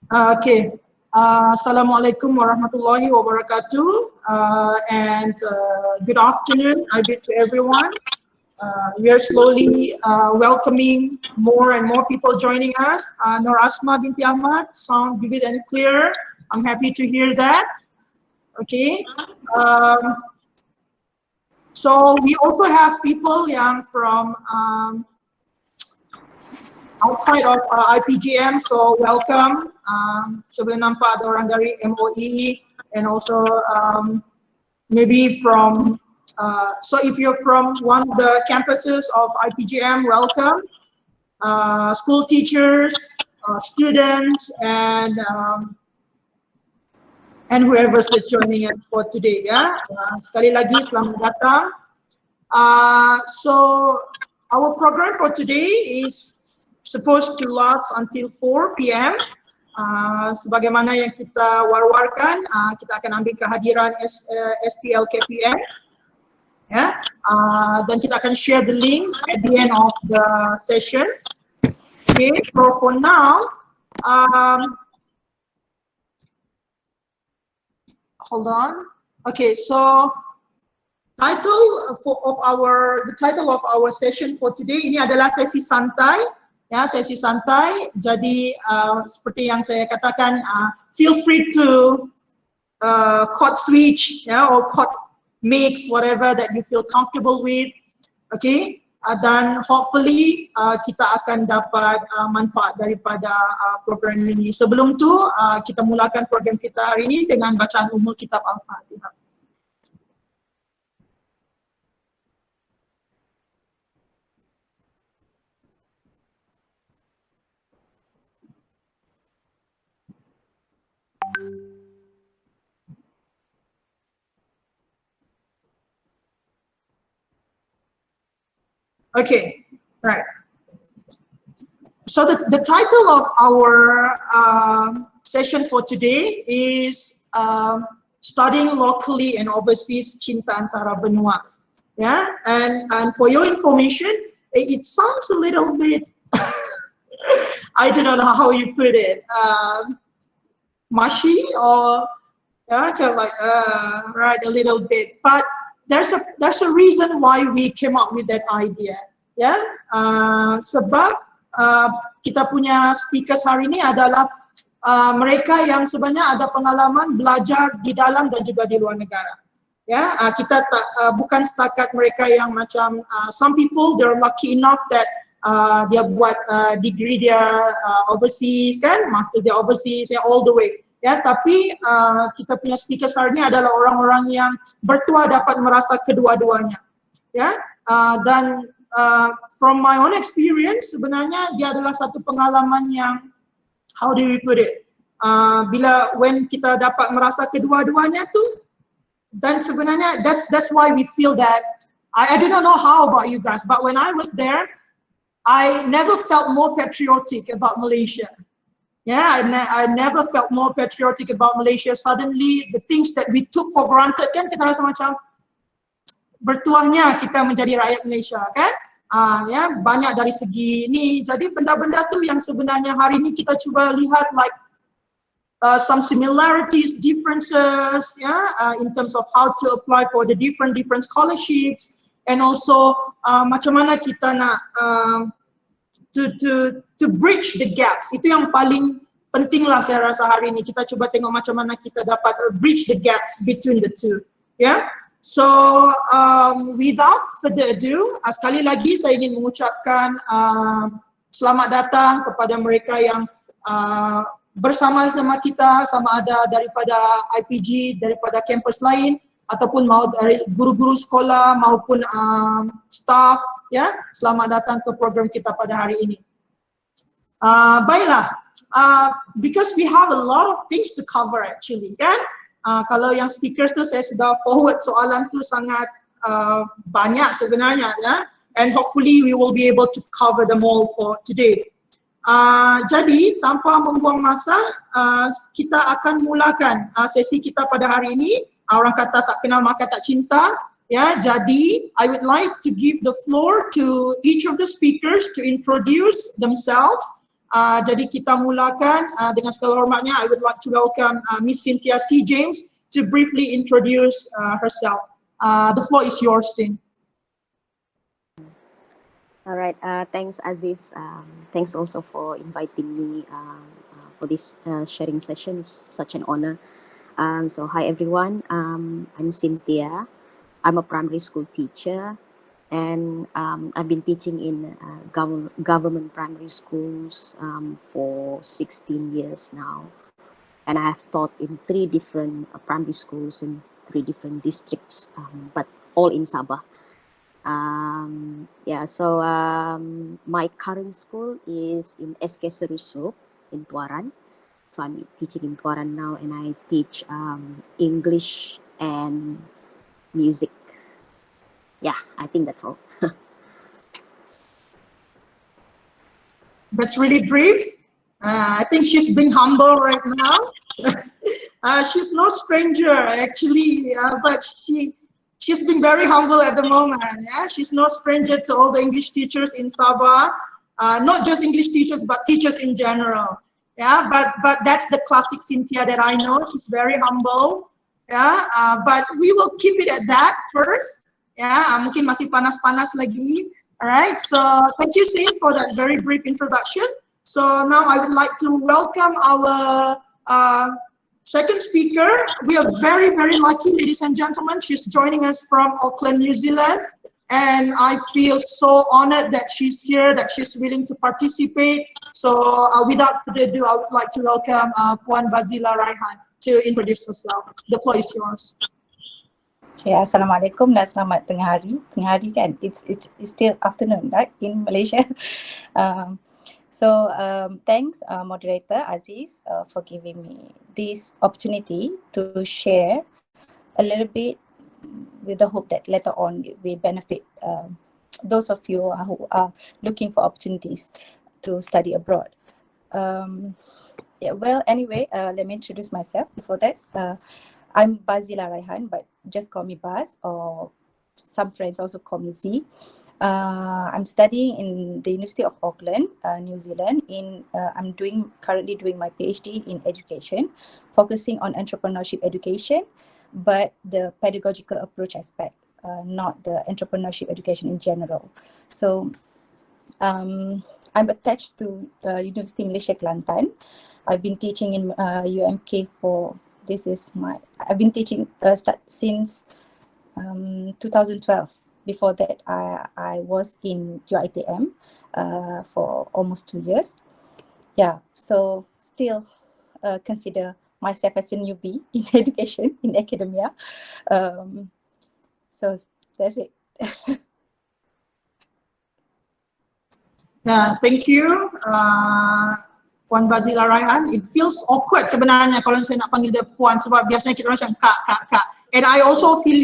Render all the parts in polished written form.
Okay. Assalamualaikum warahmatullahi wabarakatuh. Good afternoon. I bid to everyone. We are slowly welcoming more and more people joining us. Noor Asma binti Ahmad, sound vivid and clear. I'm happy to hear that. Okay. So we also have people yang from outside of IPGM, so welcome. So boleh nampak ada orang dari MOE and also maybe from, so if you're from one of the campuses of IPGM, welcome. School teachers, students, and whoever's joining us for today, ya. Sekali lagi selamat datang. So our program for today is supposed to last until 4 p.m. Sebagaimana yang kita war-warkan, kita akan ambil kehadiran SPL KPM, ya. Dan kita akan share the link at the end of the session. Okay, so for now, hold on. Okay, so the title of our session for today ini adalah sesi santai. Ya, sesi santai. Jadi seperti yang saya katakan, feel free to code switch, ya, or code mix, whatever that you feel comfortable with. Okay, dan hopefully kita akan dapat manfaat daripada program ini. Sebelum tu kita mulakan program kita hari ini dengan bacaan umum kitab Al-Fatihah. Okay, right. So the title of our session for today is Studying Locally and Overseas Cinta antara Benua. Yeah, and for your information, it sounds a little bit, I don't know how you put it, mushy or like right, a little bit, but there's a reason why we came up with that idea, ya. Sebab kita punya speakers hari ini adalah mereka yang sebenarnya ada pengalaman belajar di dalam dan juga di luar negara. Ya, kita bukan setakat mereka yang macam some people they're lucky enough that dia buat degree dia overseas, kan, masters dia overseas, ya, all the way. Ya, tapi kita punya speakers hari ini adalah orang-orang yang bertua dapat merasa kedua-duanya, ya. Dan from my own experience, sebenarnya dia adalah satu pengalaman yang, how do we put it, when kita dapat merasa kedua-duanya tu, dan sebenarnya that's why we feel that, I do not know how about you guys, but when I was there, I never felt more patriotic about Malaysia. Yeah, I never felt more patriotic about Malaysia. Suddenly, the things that we took for granted, kan, kita rasa macam bertuahnya kita menjadi rakyat Malaysia, kan? Ya, banyak dari segi ini. Jadi benda-benda tu yang sebenarnya hari ini kita cuba lihat like some similarities, differences, in terms of how to apply for the different scholarships, and also macam mana kita nak to bridge the gaps. Itu yang paling penting lah saya rasa hari ini. Kita cuba tengok macam mana kita dapat bridge the gaps between the two. Yeah. So without further ado, sekali lagi saya ingin mengucapkan selamat datang kepada mereka yang bersama-sama kita, sama ada daripada IPG, daripada kampus lain, ataupun mau dari guru-guru sekolah maupun staff, ya. Selamat datang ke program kita pada hari ini. Baiklah, because we have a lot of things to cover actually, kan. Kalau yang speakers tu saya sudah forward soalan tu sangat banyak sebenarnya, ya. And hopefully we will be able to cover them all for today. Jadi tanpa membuang masa, kita akan mulakan sesi kita pada hari ini. Orang kata tak kenal maka tak cinta, ya. Jadi I would like to give the floor to each of the speakers to introduce themselves Jadi kita mulakan dengan segala hormatnya. I would like to welcome Miss Cynthia C. James to briefly introduce herself. The floor is yours, Cyn. All right. Thanks, Aziz. Thanks also for inviting me for this sharing session. It's such an honor. So hi everyone. I'm Cynthia. I'm a primary school teacher, and I've been teaching in government primary schools for 16 years now, and I have taught in 3 different primary schools in 3 different districts, but all in Sabah. So my current school is in SK Serusuk in Tuaran. So I'm teaching in Tuaran now, and I teach English and music. Yeah, I think that's all. That's really brief. I think she's being humble right now. She's no stranger actually, but she's been very humble at the moment. Yeah, she's no stranger to all the English teachers in Sabah, not just English teachers, but teachers in general. Yeah, but that's the classic Cynthia that I know. She's very humble. Yeah, but we will keep it at that first. Yeah, mungkin masih panas-panas lagi. All right, so thank you, Cyn, for that very brief introduction. So now I would like to welcome our second speaker. We are very, very lucky, ladies and gentlemen. She's joining us from Auckland, New Zealand. And I feel so honored that she's here, that she's willing to participate. So without further ado, I would like to welcome Puan Bazilah Raihan to introduce herself. The floor is yours. Okay, Assalamualaikum dan selamat tengah hari. Tengah hari kan? It's still afternoon, right? In Malaysia. Thanks, Moderator Aziz, for giving me this opportunity to share a little bit with the hope that later on it will benefit those of you who are looking for opportunities to study abroad. Anyway, let me introduce myself. Before that, I'm Bazilah Raihan, but just call me Baz, or some friends also call me Z. I'm studying in the University of Auckland, New Zealand. I'm currently doing my PhD in education, focusing on entrepreneurship education, but the pedagogical approach aspect, not the entrepreneurship education in general. So I'm attached to University Malaysia Kelantan. I've been teaching in UMK I've been teaching since 2012. Before that, I was in UiTM for almost 2 years. Yeah, so still consider myself as a newbie in education, in academia. So that's it. Thank you, Puan Bazilah Raihan. It feels awkward sebenarnya kalau saya nak panggil dia Puan, sebab biasanya kita macam kak. And I also feel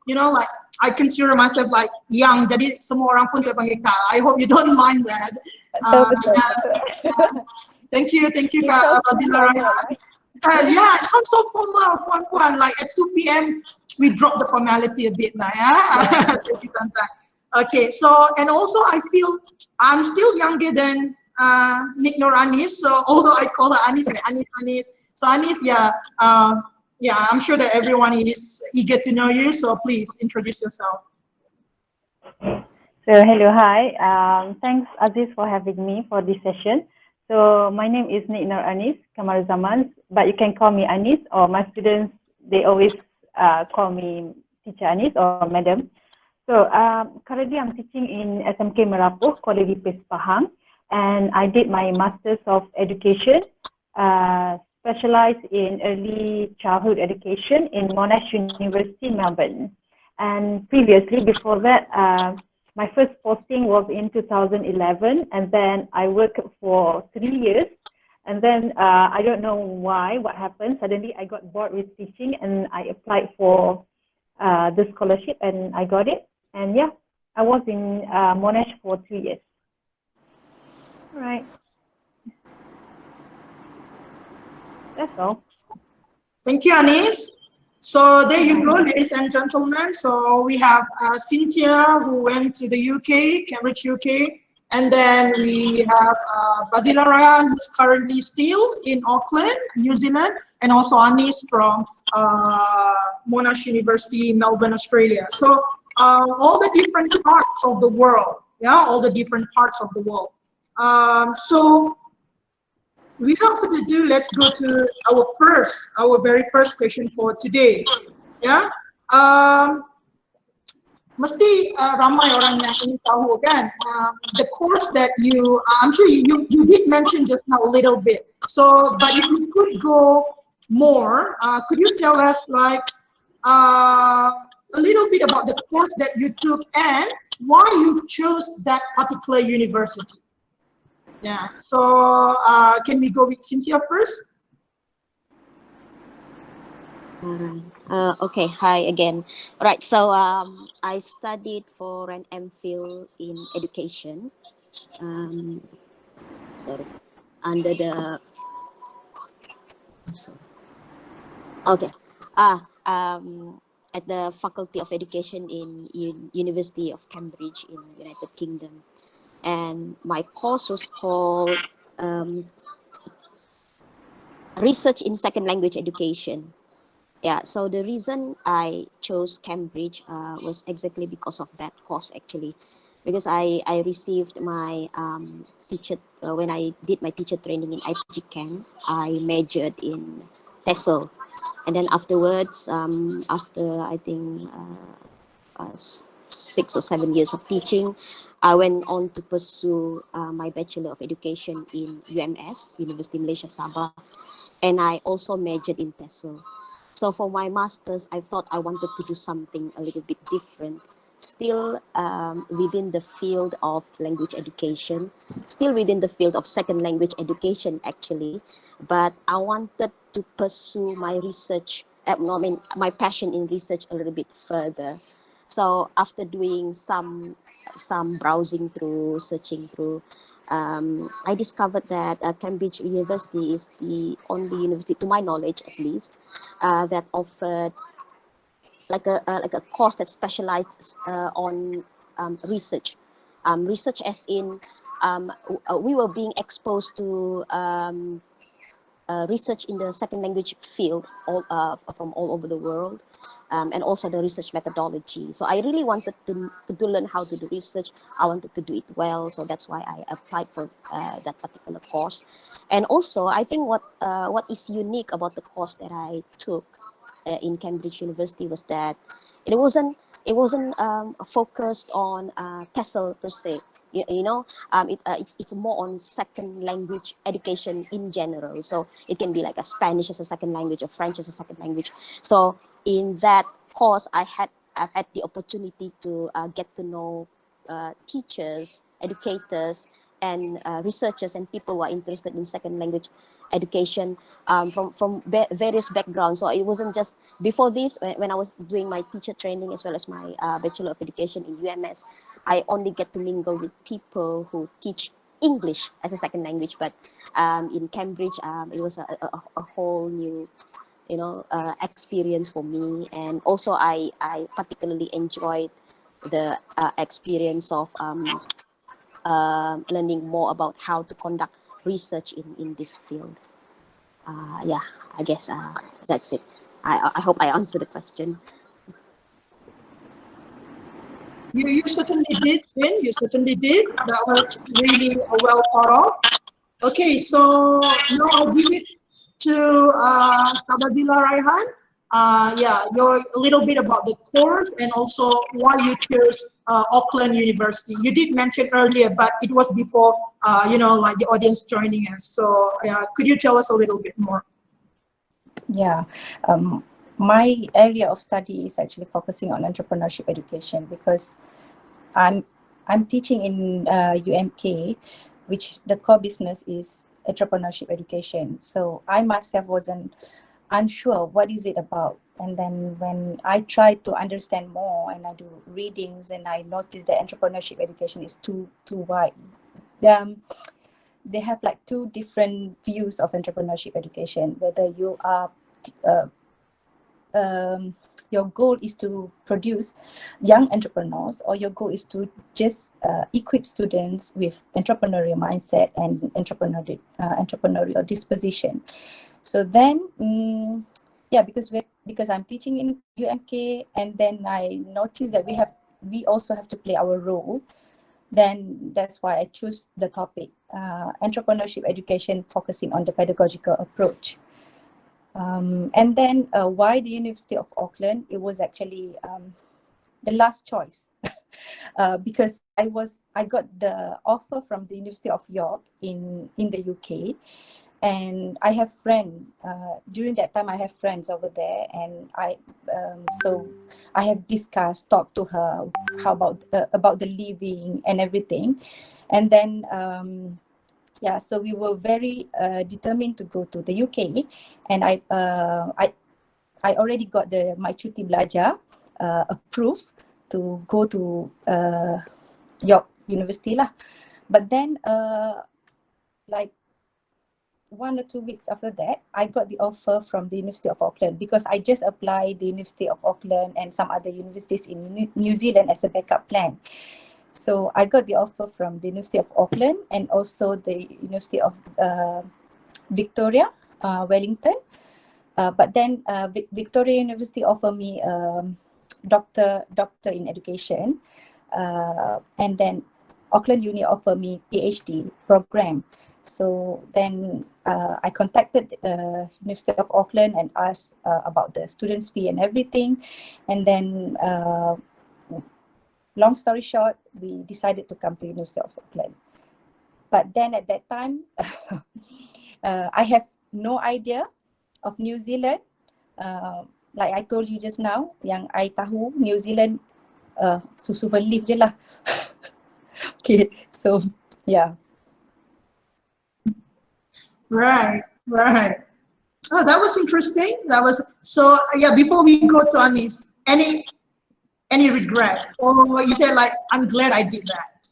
like I consider myself like young, jadi semua orang pun saya panggil kak. I hope you don't mind that. Thank you, Kak Bazilah Raihan. It sounds so formal, Puan. Like at 2 p.m. we drop the formality a bit now, yeah. Okay, so and also I feel I'm still younger than Nick Noor Anis, so although I call her Anis. So Anis, I'm sure that everyone is eager to know you, so please introduce yourself. So hello, hi. Thanks Aziz for having me for this session. So my name is Nick Noor Anis Kamal Zaman, but you can call me Anis, or my students, they always call me Teacher Anis or Madam. So currently I'm teaching in SMK Merapuh, Kuala Lipis, Pahang, and I did my Masters of Education, specialized in early childhood education in Monash University, Melbourne. And previously, before that, my first posting was in 2011, and then I worked for 3 years. And then I don't know what happened. Suddenly I got bored with teaching, and I applied for the scholarship, and I got it. And yeah, I was in Monash for 2 years. All right. That's all. Thank you, Anis. So there you go, ladies and gentlemen. So we have Cynthia, who went to the UK, Cambridge, UK, And then we have Bazilah Raihan, who's currently still in Auckland, New Zealand, and also Anis from Monash University, Melbourne, Australia. So all the different parts of the world, yeah, all the different parts of the world. So without further ado, let's go to our very first question for today. Yeah. Mesti ramai orang yang ingin tahu kan, the course that I'm sure you did mention just now a little bit. So, but if you could go more, could you tell us like a little bit about the course that you took and why you chose that particular university? Yeah. So, can we go with Cynthia first? Okay, hi again. Right, so I studied for an MPhil in education. Sorry, under the. Okay, at the Faculty of Education in University of Cambridge in United Kingdom, and my course was called Research in Second Language Education. Yeah, so the reason I chose Cambridge was exactly because of that course actually, because I received my teacher, when I did my teacher training in IPG Camp, I majored in TESOL. And then afterwards, after I think 6 or 7 years of teaching, I went on to pursue my Bachelor of Education in UMS, University Malaysia Sabah, and I also majored in TESOL. So for my master's, I thought I wanted to do something a little bit different, still within the field of language education, still within the field of second language education actually, but I wanted to pursue my research, my passion in research a little bit further. So after doing some browsing through, searching through, I discovered that Cambridge University is the only university, to my knowledge at least, that offered like a course that specializes on research. Research as in we were being exposed to research in the second language field from all over the world, and also the research methodology. So I really wanted to learn how to do research. I wanted to do it well, so that's why I applied for that particular course. And also, I think what is unique about the course that I took in Cambridge University was that it wasn't focused on TESOL per se. It's more on second language education in general. So it can be like a Spanish as a second language or French as a second language. So in that course, I've had the opportunity to get to know teachers, educators, and researchers and people who are interested in second language education from various backgrounds. So it wasn't just before this, when I was doing my teacher training as well as my Bachelor of Education in UMS, I only get to mingle with people who teach English as a second language. But in Cambridge, it was a whole new, experience for me. And also, I particularly enjoyed the experience of learning more about how to conduct research in this field. Yeah, I guess that's it. I hope I answered the question. You certainly did, Cyn. You certainly did. That was really well thought of. Okay, so now I'll give it to Bazilah Raihan. Yeah, a little bit about the course and also why you chose Auckland University. You did mention earlier, but it was before, like the audience joining us. So yeah, could you tell us a little bit more? Yeah, my area of study is actually focusing on entrepreneurship education because I'm teaching in UMK, which the core business is entrepreneurship education. So I myself wasn't unsure what is it about, and then when I tried to understand more and I do readings and I noticed that entrepreneurship education is too wide. They have like two different views of entrepreneurship education, whether you are your goal is to produce young entrepreneurs, or your goal is to just equip students with entrepreneurial mindset and entrepreneurial disposition. So then, yeah, because I'm teaching in UMK, and then I noticed that we also have to play our role. Then that's why I choose the topic, entrepreneurship education, focusing on the pedagogical approach. And then why the University of Auckland? It was actually the last choice because I got the offer from the University of York in the UK, and I have friends during that time. I have friends over there, and so I have talked to her how about the living and everything, and then yeah, so we were very determined to go to the UK, and I already got my cuti belajar approved to go to York University lah. But then like 1 or 2 weeks after that, I got the offer from the University of Auckland, because I just applied the University of Auckland and some other universities in New Zealand as a backup plan. So I got the offer from the University of Auckland and also the University of Victoria, Wellington. But then Victoria University offered me doctor in education, and then Auckland Uni offered me PhD program. So then I contacted University of Auckland and asked about the student's fee and everything, and then long story short, we decided to come to University of Auckland. But then at that time, I have no idea of New Zealand. Like I told you just now, yang I tahu New Zealand susu berlift je lah. Okay, so yeah. Right. Oh, that was interesting. So yeah. Before we go to Anis, any regret, or you said like, I'm glad I did that?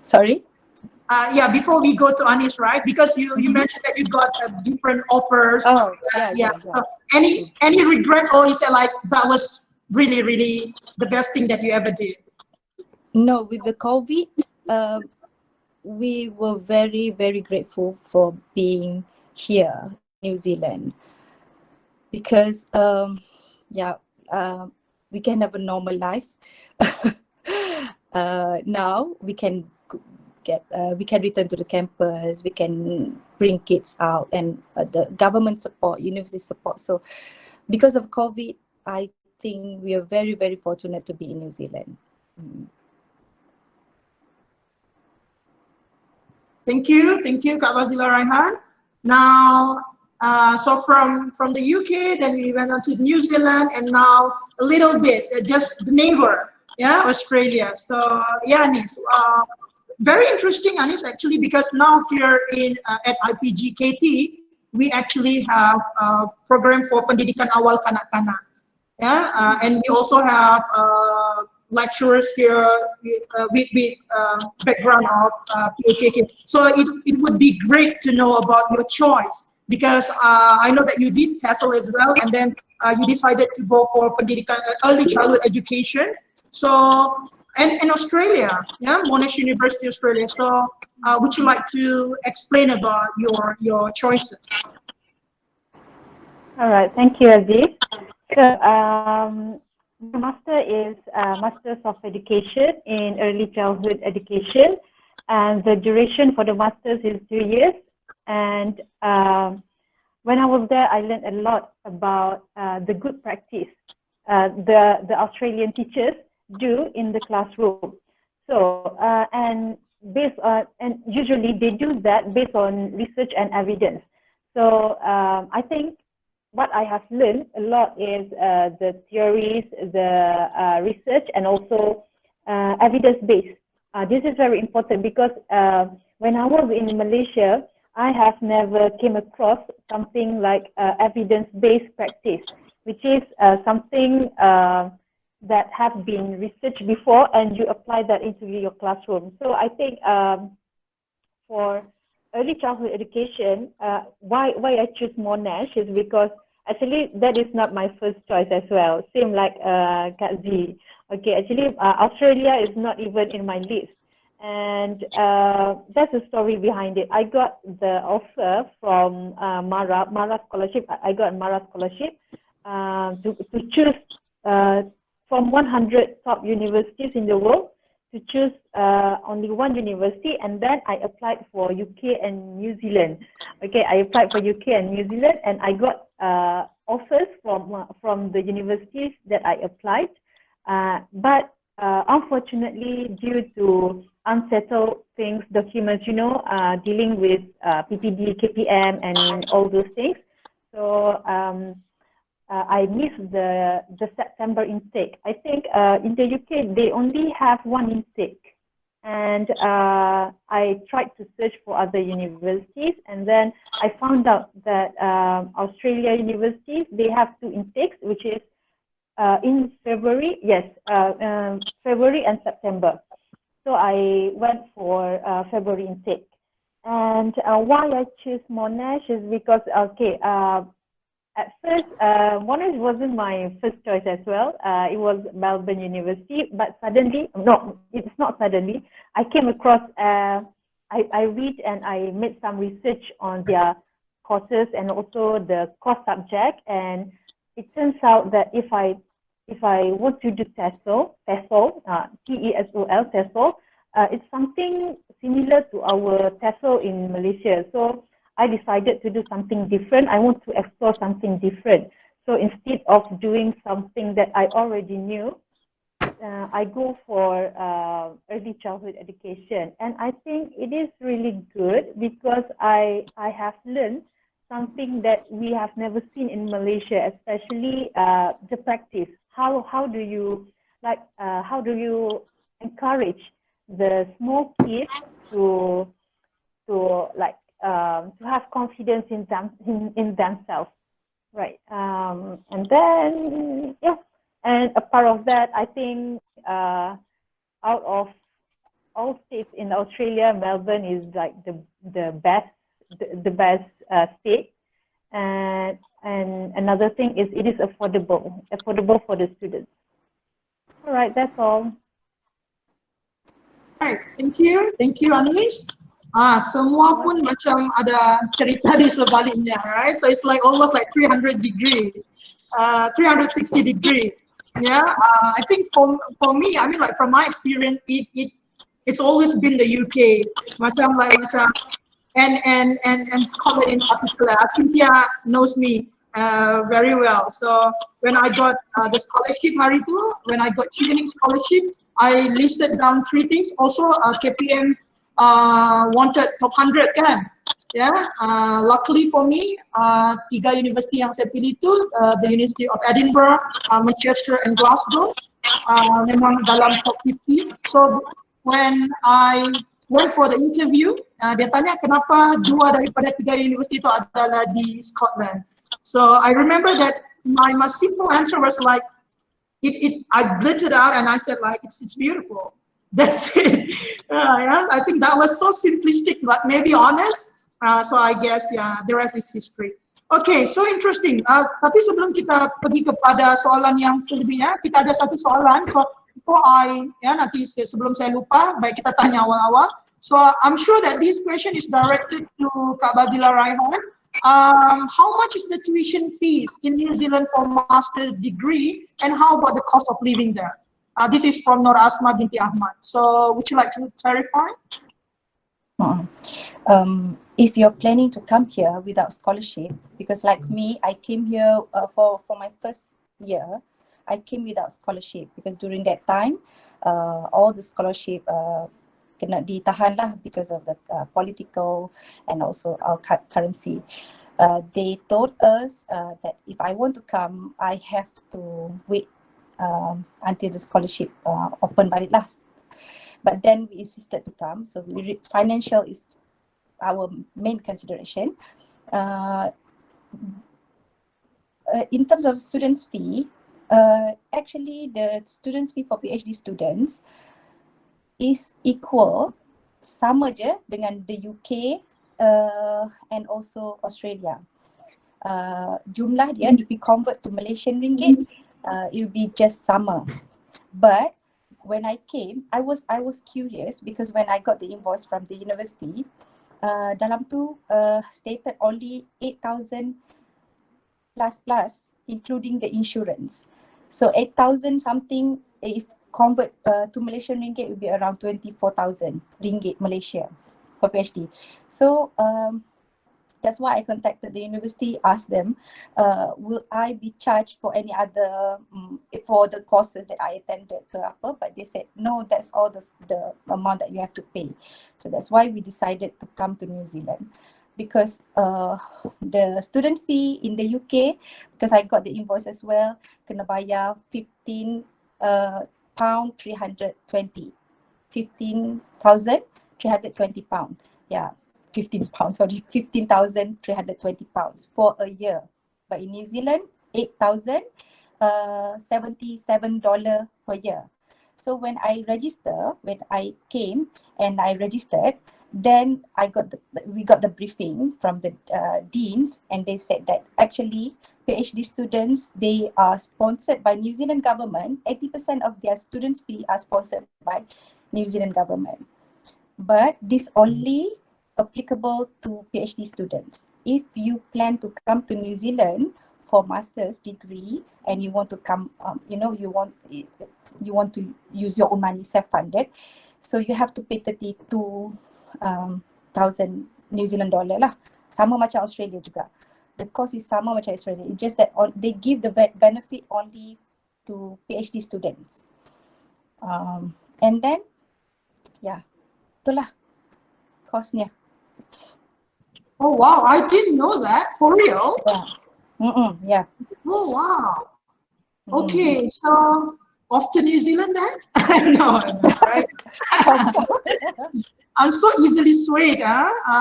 Sorry. Yeah. Before we go to Anis, right? Because you mentioned that you got different offers. Oh, yeah. So any regret, or you said like that was really the best thing that you ever did? No, with the COVID, we were very grateful for being here in New Zealand, because we can have a normal life. Now we can return to the campus, we can bring kids out, and the government support, university support. So because of COVID, I think we are very fortunate to be in New Zealand. Thank you, Kak Bazilah, Raihan. Now, so from the UK, then we went on to New Zealand, and now a little bit, just the neighbor, Australia. So yeah, Anis, very interesting, Anis, actually, because now here at IPG KT, we actually have a program for pendidikan awal kanak-kanak. And we also have lecturers here with background of PAKK. So it would be great to know about your choice, because I know that you did TESOL as well, and then you decided to go for pendidikan early childhood education. So and Australia, Monash University, Australia. So would you like to explain about your choices? All right, thank you, Aziz. So, the master is Masters of Education in Early Childhood Education, and the duration for the masters is 2 years. And when I was there, I learned a lot about the good practice the Australian teachers do in the classroom. So and usually they do that based on research and evidence. So I think what I have learned a lot is the theories, the research, and also evidence-based. This is very important because when I was in Malaysia, I have never came across something like evidence-based practice, which is something that have been researched before and you apply that into your classroom. So I think for early childhood education, why I choose Monash is because actually that is not my first choice as well. Same like Kak Z. Okay, actually Australia is not even in my list. And that's the story behind it. I got the offer from Mara scholarship. I got Mara scholarship to choose from 100 top universities in the world, to choose only one university, and then I applied for UK and New Zealand. Okay, I applied for UK and New Zealand, and I got offers from the universities that I applied, but unfortunately, due to unsettled things, documents, dealing with PPD, KPM, and all those things, so I missed the September intake. I think in the UK they only have one intake, and I tried to search for other universities, and then I found out that Australia universities, they have two intakes, which is in February, yes, February and September. So I went for February intake. And why I choose Monash is because, okay, at first, Monash wasn't my first choice as well. It was Melbourne University, but suddenly, no, it's not suddenly. I came across, I read and I made some research on their courses and also the course subject. And it turns out that if I want to do TESOL, T-E-S-O-L, TESOL, it's something similar to our TESOL in Malaysia. So I decided to do something different. I want to explore something different. So instead of doing something that I already knew, I go for early childhood education. And I think it is really good because I have learned something that we have never seen in Malaysia, especially the practice. How do you encourage the small kids to have confidence in themselves, right? And then and a part of that, I think out of all states in Australia, Melbourne is like the best state. And another thing is it is affordable for the students. All right, that's all. Right, thank you Anis. Semua pun macam ada cerita di sebaliknya, right? So it's like almost like 360 degree. Yeah, I think for me, I mean, like from my experience, it's always been the UK. Macam and Scotland in particular. Cynthia knows me very well. So when I got the scholarship hari tu, when I got chevening scholarship, I listed down 3 things. Also KPM wanted top 100 kan. Yeah, luckily for me, 3 universiti yang saya pilih tu, the University of Edinburgh, Manchester and Glasgow, memang dalam top 50. So when I went for the interview, dia tanya kenapa 2 daripada 3 universiti itu adalah di Scotland. So I remember that my simple answer was like, I blurted out and I said like, it's beautiful. That's it. Yeah, I think that was so simplistic, but maybe honest. So I guess the rest is history. Okay, so interesting. Tapi sebelum kita pergi kepada soalan yang selebihnya, kita ada satu soalan. So before nanti sebelum saya lupa, baik kita tanya awal-awal. So I'm sure that this question is directed to Kak Bazilah Raihan. How much is the tuition fees in New Zealand for master degree, and how about the cost of living there? This is from Noor Asma binti Ahmad. So would you like to clarify? If you're planning to come here without scholarship, because like me, I came here for my first year, I came without scholarship because during that time, all the scholarship kena ditahan lah because of the political and also our currency. They told us that if I want to come, I have to wait until the scholarship open balik lah. But then we insisted to come, so financial is our main consideration. In terms of students' fee, actually the students' fee for PhD students is equal, sama je dengan the UK and also Australia. jumlah dia, if you convert to Malaysian ringgit, it will be just sama. But when I came, I was curious because when I got the invoice from the university, dalam tu stated only 8,000 plus including the insurance. So 8,000 something, if convert to Malaysian ringgit, will be around 24,000 ringgit Malaysia for PhD. So that's why I contacted the university, asked them, will I be charged for any other, for the courses that I attended ke apa? But they said, no, that's all the amount that you have to pay. So that's why we decided to come to New Zealand. Because the student fee in the UK, because I got the invoice as well, kena bayar 15 pound 320. 15,320 pound. Yeah, 15 pounds, sorry, 15,320 pounds for a year. But in New Zealand, $8,077 per year. So when I came and I registered, then we got the briefing from the deans, and they said that actually PhD students, they are sponsored by New Zealand government. 80% of their students' fee are sponsored by New Zealand government. But this only applicable to PhD students. If you plan to come to New Zealand for master's degree and you want to come, you want to use your own money, self-funded, so you have to pay 32,000 New Zealand dollar lah. Sama macam Australia juga. The cost is sama macam Australia. It's just that they give the benefit only to PhD students. And then, yeah, itulah costnya. Oh wow, I didn't know that. For real? Yeah. Yeah. Oh wow. Okay, so off to New Zealand then? No, right? I'm so easily swayed,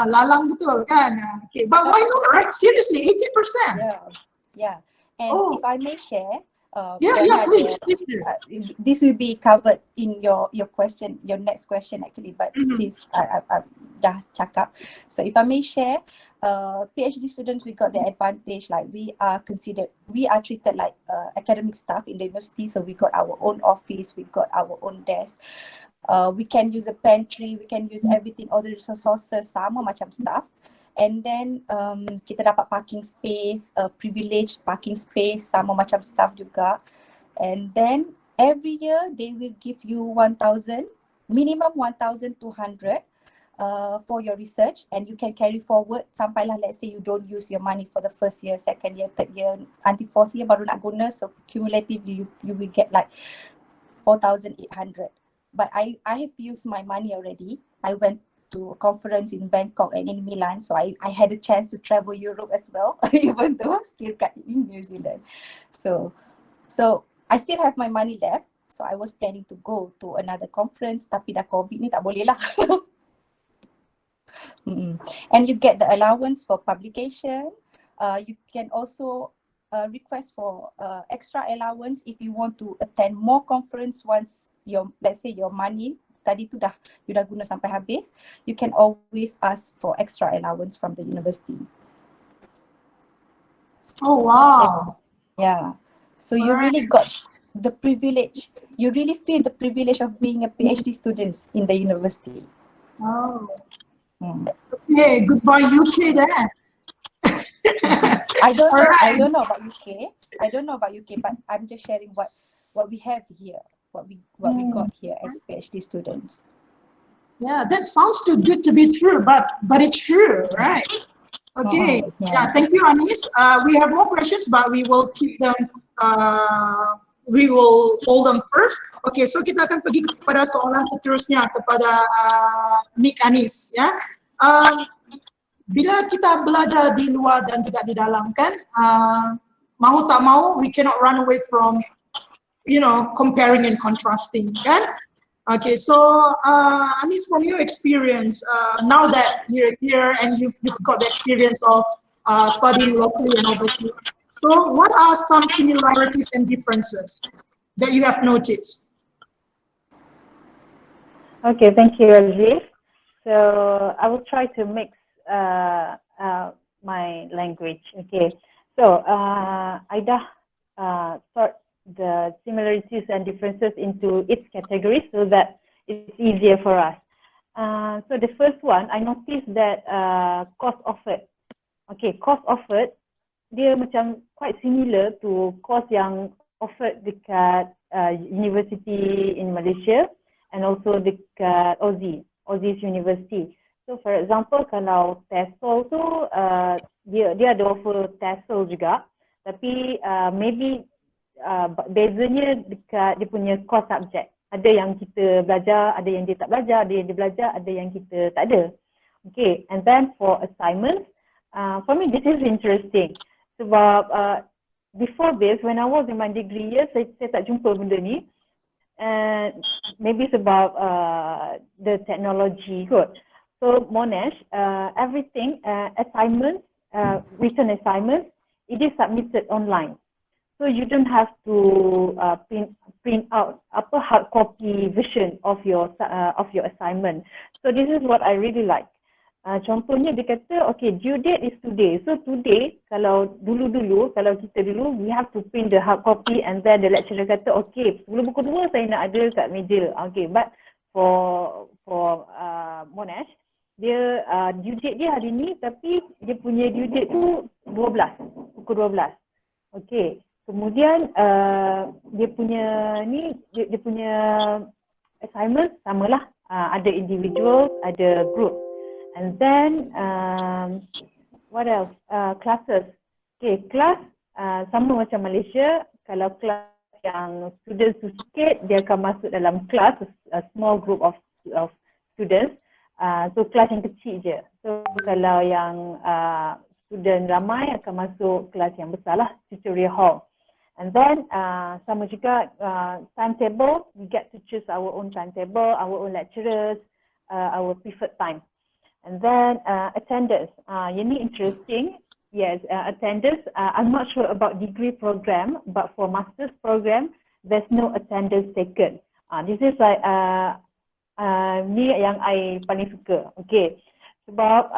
lalang betul kan? Okay, but why not, right? Seriously, 80%. Yeah. And if I may share, please do. This will be covered in your question, your next question actually, but since I dah cakap, so if I may share, PhD students, we got the advantage, like we are treated like academic staff in the university, so we got our own office, we got our own desk, we can use a pantry, we can use everything, all the resources sama macam staff. And then kita dapat parking space, privileged parking space sama macam staff juga. And then every year they will give you 1,000, minimum 1,200 for your research, and you can carry forward sampailah, let's say you don't use your money for the first year, second year, third year, until fourth year baru nak guna, so cumulatively you will get like 4,800. But I have used my money already. I went to a conference in Bangkok and in Milan, so I had a chance to travel Europe as well, even though still in New Zealand. So I still have my money left, so I was planning to go to another conference, tapi dah COVID ni tak boleh lah. And you get the allowance for publication. You can also request for extra allowance if you want to attend more conference once let's say your money tadi tu you dah guna sampai habis. You can always ask for extra allowance from the university. Oh wow. So you really got the privilege. You really feel the privilege of being a PhD student in the university. Oh. Okay, goodbye UK then. I don't know about UK. But I'm just sharing what we have here, what we got here as PhD students. Yeah, that sounds too good to be true, but it's true, right? Okay. Thank you, Anis. We have more questions, but we will keep them. We will hold them first. Okay, so kita akan pergi kepada soalan seterusnya kepada Nick Anis. Ya, bila kita belajar di luar dan juga di dalam kan, mahu tak mahu, we cannot run away from, comparing and contrasting, kan? Okay, so Anis, from your experience, now that you're here and you've got the experience of studying locally and overseas, so what are some similarities and differences that you have noticed? Okay, thank you, Aziz. So I will try to mix my language. Okay, So I dah sort the similarities and differences into its categories so that it's easier for us. So the first one, I noticed that course offered. Okay, course offered, dia macam quite similar to course yang offered dekat university in Malaysia and also dekat Aussie's University. So for example, kalau TESOL tu dia ada offer TESOL juga, tapi maybe bezanya dekat dia punya course subject. Ada yang kita belajar, ada yang dia tak belajar, ada yang dia belajar, ada yang kita tak ada. Okay, and then for assignments, for me this is interesting. Sebab before this, when I was in my degree year, saya tak jumpa benda ni. And maybe sebab the technology kot. So Monash, everything, assignments, written assignments, it is submitted online. So you don't have to print out hard copy version of your assignment. So this is what I really like. Contohnya dia kata, okay, due date is today. So today, kalau kita dulu, we have to print the hard copy and then the lecturer kata, okay, sebelum pukul 2 saya nak ada kat meja. Okay, but for Monash, dia due date dia hari ni, tapi dia punya due date tu pukul 12. Okay, kemudian dia punya assignment samalah, ada individual, ada group. And then what else? Classes. Okay, class sama macam Malaysia. Kalau kelas yang students tu sikit, dia akan masuk dalam kelas, a small group of students. So kelas yang kecil je. So kalau yang student ramai akan masuk kelas yang besar lah, tutorial hall. And then sama juga timetable, we get to choose our own timetable, our own lecturers, our preferred time. And then attendance, ini interesting. Yes, attendance, I'm not sure about degree program, but for master's program, there's no attendance taken. This is like, ni yang I paling suka. Okay, sebab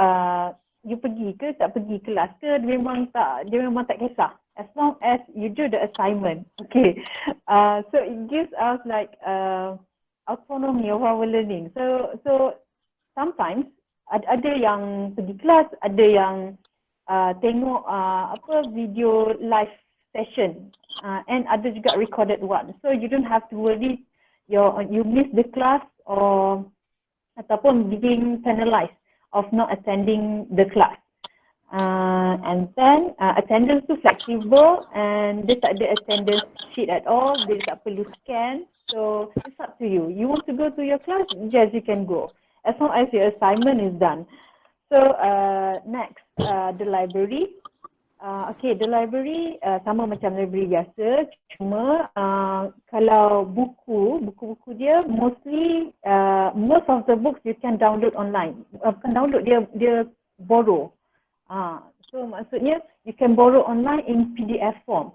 you pergi ke tak pergi kelas ke, dia memang tak kisah. As long as you do the assignment. Okay, so it gives us like autonomy of our learning. So sometimes ada yang pergi kelas, ada yang tengok video live session, and ada juga recorded one. So you don't have to worry you miss the class or ataupun being penalized of not attending the class. And then attendance tu flexible and dia tak ada attendance sheet at all, dia tak perlu scan. So it's up to you. You want to go to your class, yes, you can go, as long as your assignment is done. So next, the library. Okay, the library sama macam library biasa, cuma kalau buku-buku dia mostly most of the books you can download online. Bukan download, dia borrow. So maksudnya you can borrow online in PDF form.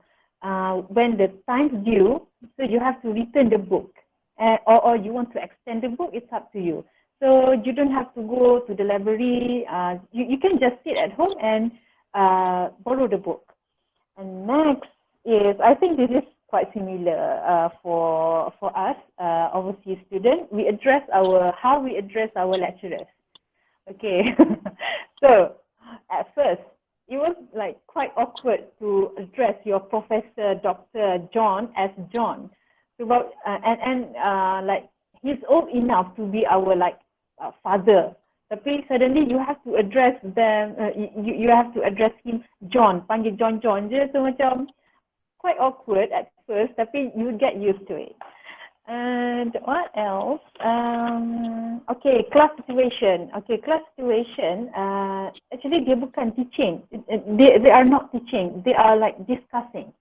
When the time's due, so you have to return the book, or you want to extend the book, it's up to you. So you don't have to go to the library. You can just sit at home and borrow the book. And next is, I think this is quite similar for us, overseas students. How we address our lecturers. Okay, so at first it was like quite awkward to address your professor, Dr. John, as John. So, and like he's old enough to be our father. Tapi suddenly you have to address them, you have to address him John, panggil John je, so macam quite awkward at first, tapi you get used to it. And what else? Okay, class situation. Okay, class situation, actually dia bukan teaching, they are not teaching, they are like discussing,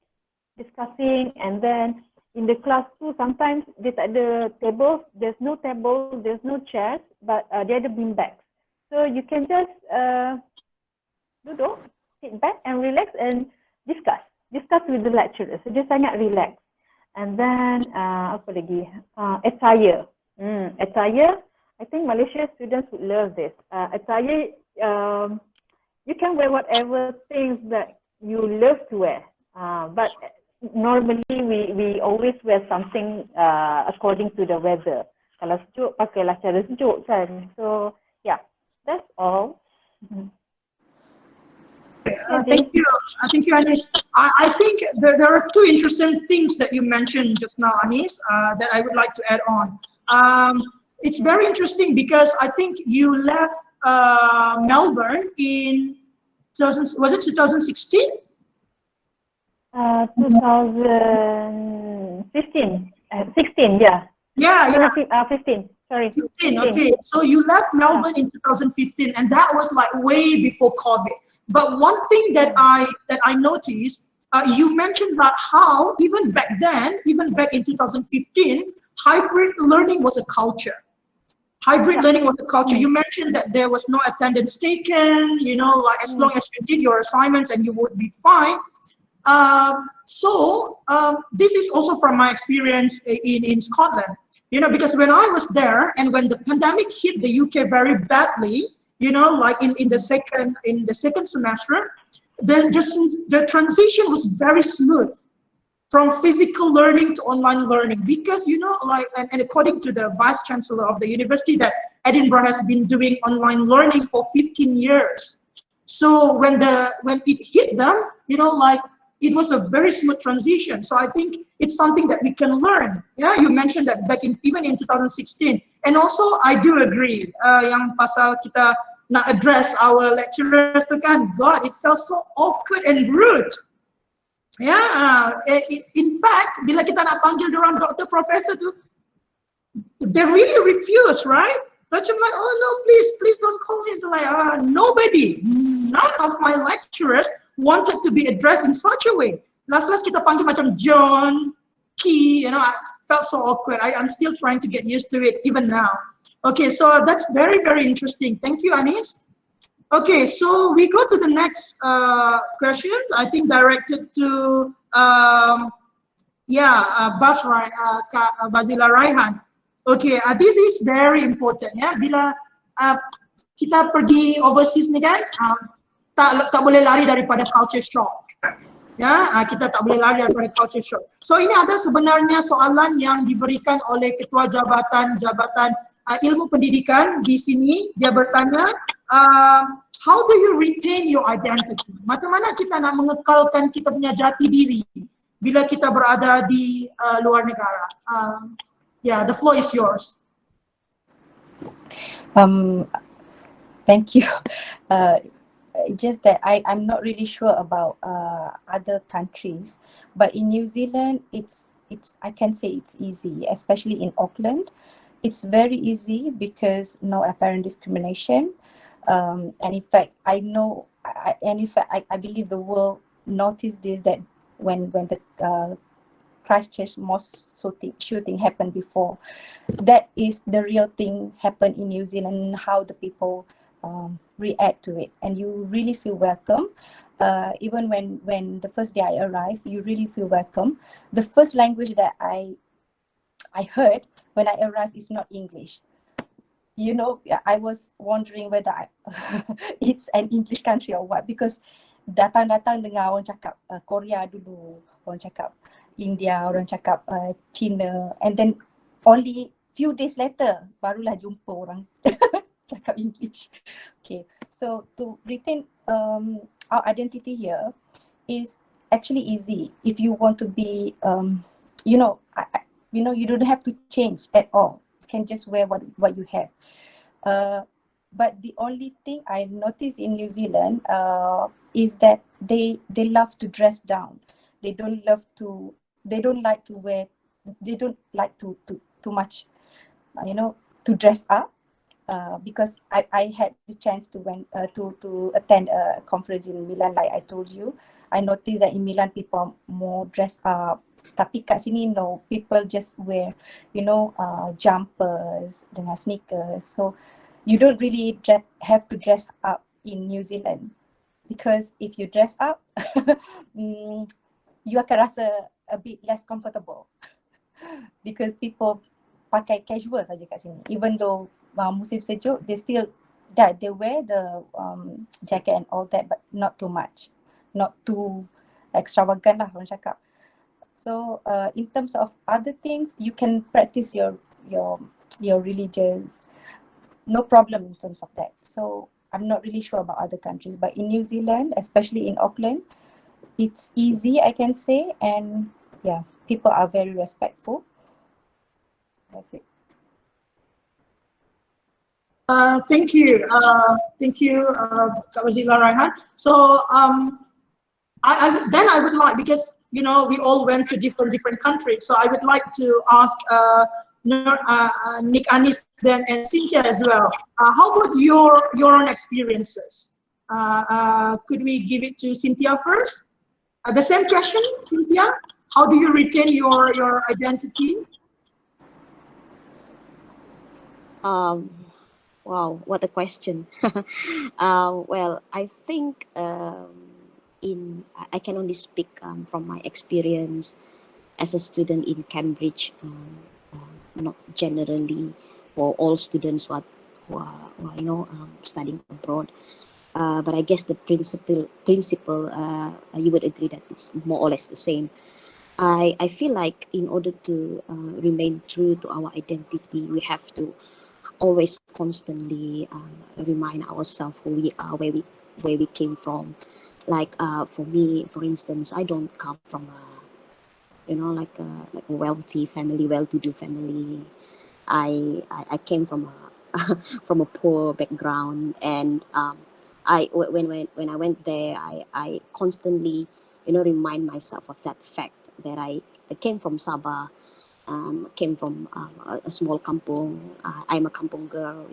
and then in the class too, sometimes dia tak ada tables, there's no table, there's no chairs, but dia ada beanbags. So you can just duduk, sit back and relax and discuss with the lecturer. So dia sangat relax. And then apa lagi? Attire. Attire, I think Malaysia students would love this. Attire, you can wear whatever things that you love to wear. But normally we always wear something according to the weather. Kalau sejuk, pakailah cara sejuk kan. So yeah, that's all. Thank you. Thank you, Anish. I think there are two interesting things that you mentioned just now, Anish, that I would like to add on. It's very interesting because I think you left Melbourne in 2016? 2015, 16, yeah. Yeah. 15, sorry. 15, okay. So you left Melbourne in 2015, and that was like way before COVID. But one thing that I noticed, you mentioned that how even back then, even back in 2015, hybrid learning was a culture. Hybrid learning was a culture. You mentioned that there was no attendance taken, you know, like as long as you did your assignments and you would be fine. This is also from my experience in Scotland, you know, because when I was there and when the pandemic hit the UK very badly, you know, like in the second semester, then the transition was very smooth from physical learning to online learning, because, you know, like, and according to the Vice Chancellor of the university, that Edinburgh has been doing online learning for 15 years. So when it hit them, you know, like, it was a very smooth transition. So I think it's something that we can learn. Yeah, you mentioned that back even in 2016. And also I do agree, yang pasal kita nak address our lecturers tu kan, God, it felt so awkward and rude. Yeah, in fact, bila kita nak panggil diorang doktor, professor tu, they really refuse, right? Macam like, oh no, please don't call me. So like, none of my lecturers wanted to be addressed in such a way. Last kita panggil macam John, Key, you know, I felt so awkward. I'm still trying to get used to it even now. Okay, so that's very, very interesting. Thank you, Anis. Okay, so we go to the next question, I think directed to Bazilah Raihan. Okay, this is very important ya. Bila kita pergi overseas ni kan, tak boleh lari daripada culture shock. Ya, kita tak boleh lari daripada culture shock. So ini ada sebenarnya soalan yang diberikan oleh Ketua Jabatan Ilmu Pendidikan di sini. Dia bertanya, how do you retain your identity? Macam mana kita nak mengekalkan kita punya jati diri bila kita berada di luar negara? Yeah, the floor is yours. Thank you. Just that I'm not really sure about other countries, but in New Zealand, it's I can say it's easy, especially in Auckland. It's very easy because no apparent discrimination. And in fact, I believe the world noticed this, that when the Christchurch mosque shooting happened before, that is the real thing happened in New Zealand, how the people react to it, and you really feel welcome. Even when the first day I arrived, you really feel welcome. The first language that I heard when I arrived is not English. You know, I was wondering whether it's an English country or what, because datang dengar orang cakap Korea dulu, orang cakap India, orang cakap China, and then only few days later barulah jumpa orang cakap English. Okay, so to retain our identity here is actually easy if you want to be, you don't have to change at all. Can just wear what you have. But the only thing I noticed in New Zealand is that they love to dress down. They don't like to wear, they don't like to too much, to dress up. Because I had the chance to attend a conference in Milan, like I told you. I noticed that in Milan people are more dressed up. Tapi kat sini, no, people just wear, jumpers dengan sneakers. So you don't really have to dress up in New Zealand, because if you dress up, you akan rasa a bit less comfortable because people pakai casual saja kat sini. Even though musim sejuk, they wear the jacket and all that, but not too much. not too extravagant lah orang cakap. So in terms of other things, you can practice your religious, no problem in terms of that. So I'm not really sure about other countries, but in New Zealand, especially in Auckland, it's easy, I can say, and yeah, people are very respectful. That's it. Thank you, Bazilah, Raihan. So then I would like, because we all went to different countries, so I would like to ask Nick, Anis, then and Cynthia as well. How about your own experiences? Could we give it to Cynthia first? The same question, Cynthia. How do you retain your identity? Wow, what a question. Well, I think I can only speak from my experience as a student in Cambridge, not generally for all students who are studying abroad. But I guess the principle you would agree that it's more or less the same. I feel like in order to remain true to our identity, we have to always constantly remind ourselves who we are, where we came from. Like for me, for instance, I don't come from like a wealthy family, well-to-do family. I came from a from a poor background, and when I went there, I constantly remind myself of that fact that I came from Sabah, came from a small kampung. I'm a kampung girl,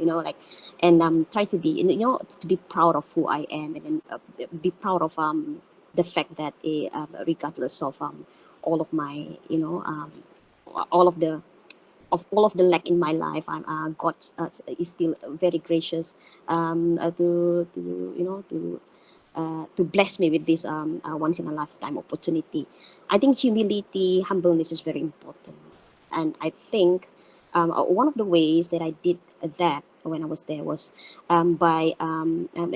and try to be to be proud of who I am, and then be proud of the fact that regardless of all of my all of the lack in my life, God is still very gracious to bless me with this once in a lifetime opportunity. I think humility, humbleness is very important, and I think one of the ways that I did that when I was there was by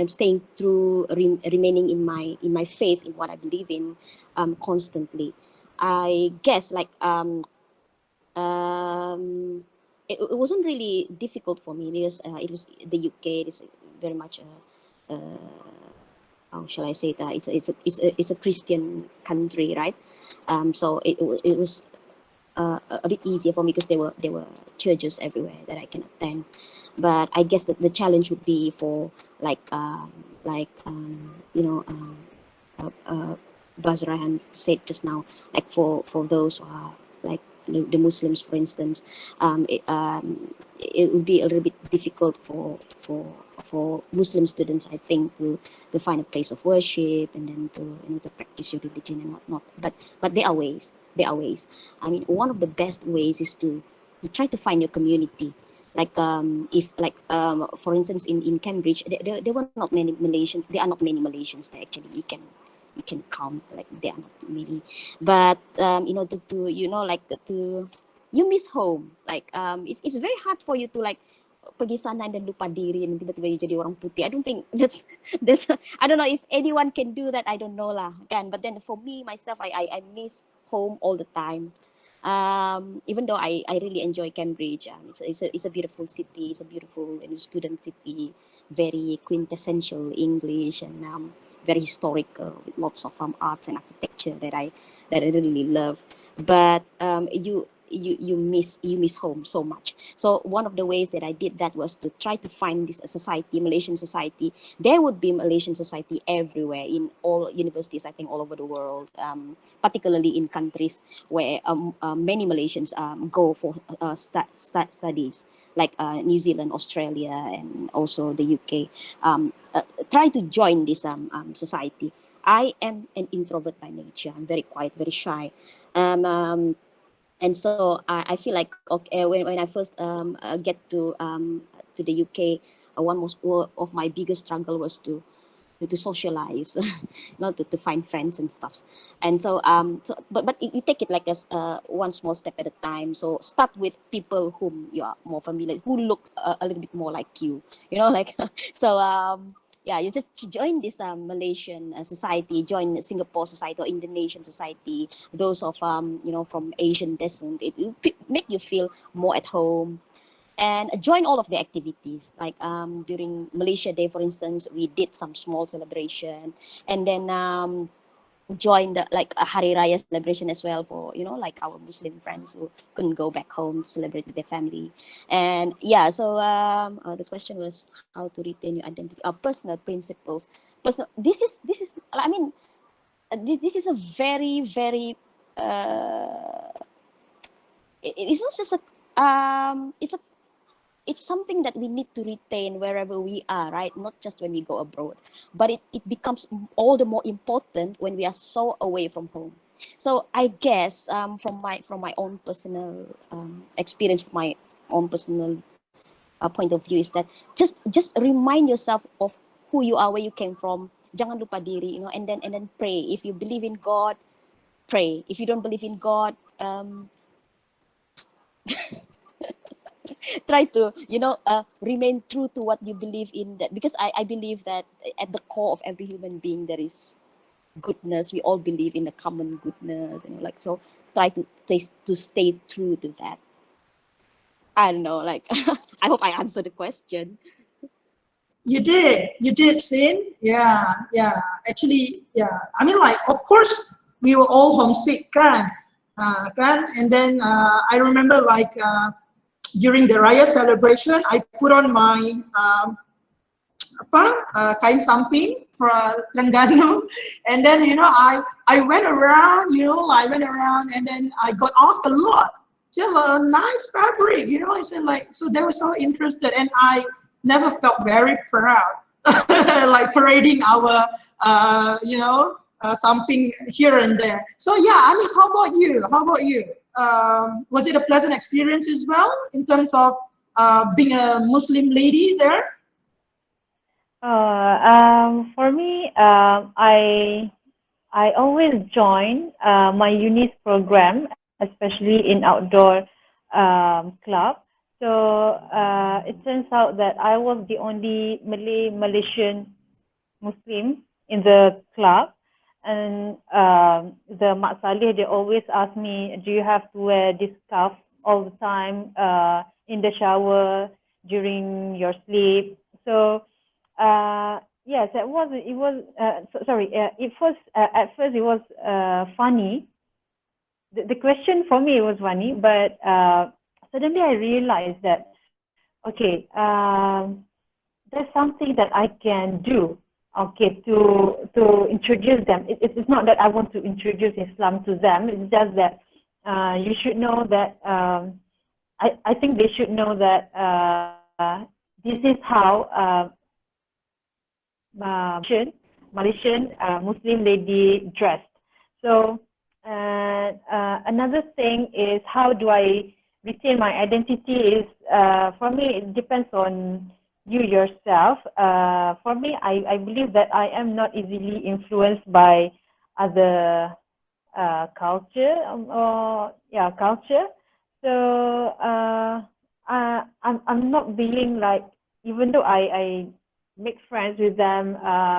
staying true, remaining in my faith, in what I believe in, constantly. I guess it wasn't really difficult for me because it was the UK. It is very much how shall I say that it's a Christian country, right? So it was a bit easier for me because there were churches everywhere that I can attend. But I guess that the challenge would be for Bas Raihan said just now, like for those who are like the Muslims, for instance, it would be a little bit difficult for Muslim students, I think, to find a place of worship and then to practice your religion and whatnot. But there are ways. There are ways. I mean, one of the best ways is to try to find your community. Like if for instance in Cambridge, there were not many Malaysians. There are not many Malaysians that actually you can count, like there are not many, but you miss home, like it's very hard for you to like pergi sana dan lupa diri and tiba-tiba you jadi orang putih. I don't think that's I don't know if anyone can do that, I don't know lah kan. But then for me myself, I miss home all the time. Even though I really enjoy Cambridge, it's a beautiful city, it's a beautiful student city, very quintessential English, and very historical with lots of arts and architecture that I really love. But you miss home so much. So one of the ways that I did that was to try to find this society, Malaysian society. There would be Malaysian society everywhere in all universities, I think, all over the world, particularly in countries where many Malaysians go for studies, like New Zealand, Australia, and also the UK. Try to join this society. I am an introvert by nature. I'm very quiet, very shy. And so I feel like okay, when I first get to the UK, one of my biggest struggle was to socialize, not to find friends and stuff. And so but you take it like as one small step at a time. So start with people whom you are more familiar, who look a little bit more like you, like so yeah, you just join this Malaysian society, join Singapore society or Indonesian society, those of you know, from Asian descent. It will make you feel more at home, and join all of the activities. Like during Malaysia Day, for instance, we did some small celebration, and then join the like a Hari Raya celebration as well for, you know, like our Muslim friends who couldn't go back home to celebrate with their family. And yeah, so the question was how to retain your identity. Personal principles. Personal. This is. I mean, this is a very. It's not just a. It's something that we need to retain wherever we are, right? Not just when we go abroad, but it becomes all the more important when we are so away from home. So I guess from my own personal experience, from my own personal point of view, is that just remind yourself of who you are, where you came from. Jangan lupa diri, you know, and then pray. If you believe in God, pray. If you don't believe in God, try to, you know, remain true to what you believe in, that because I believe that at the core of every human being there is goodness. We all believe in the common goodness, you know, like, so try to stay true to that. I don't know, like I hope I answered the question. You did, Sin. Yeah. Actually, yeah. I mean, like, of course, we were all homesick, kan? And then I remember, like, during the Raya celebration, I put on my kain samping for Terengganu, and then I went around, and then I got asked a lot. Just a nice fabric, I said, like, so they were so interested, and I never felt very proud, like parading our something here and there. So yeah, Anis, how about you? Was it a pleasant experience as well in terms of being a Muslim lady there? For me, I always join my uni's program, especially in outdoor club. So it turns out that I was the only Malaysian Muslim in the club, and the Mak Saleh, they always ask me, do you have to wear this scarf all the time in the shower, during your sleep? So yes, it was at first it was funny. The question for me was funny, but suddenly I realized that, okay, there's something that I can do, okay, to introduce them. It's not that I want to introduce Islam to them. It's just that you should know that I think they should know that this is how Malaysian Muslim lady dressed. So another thing is, how do I retain my identity? Is for me, it depends on you yourself. For me, I believe that I am not easily influenced by other culture. So I'm not being like, even though I make friends with them,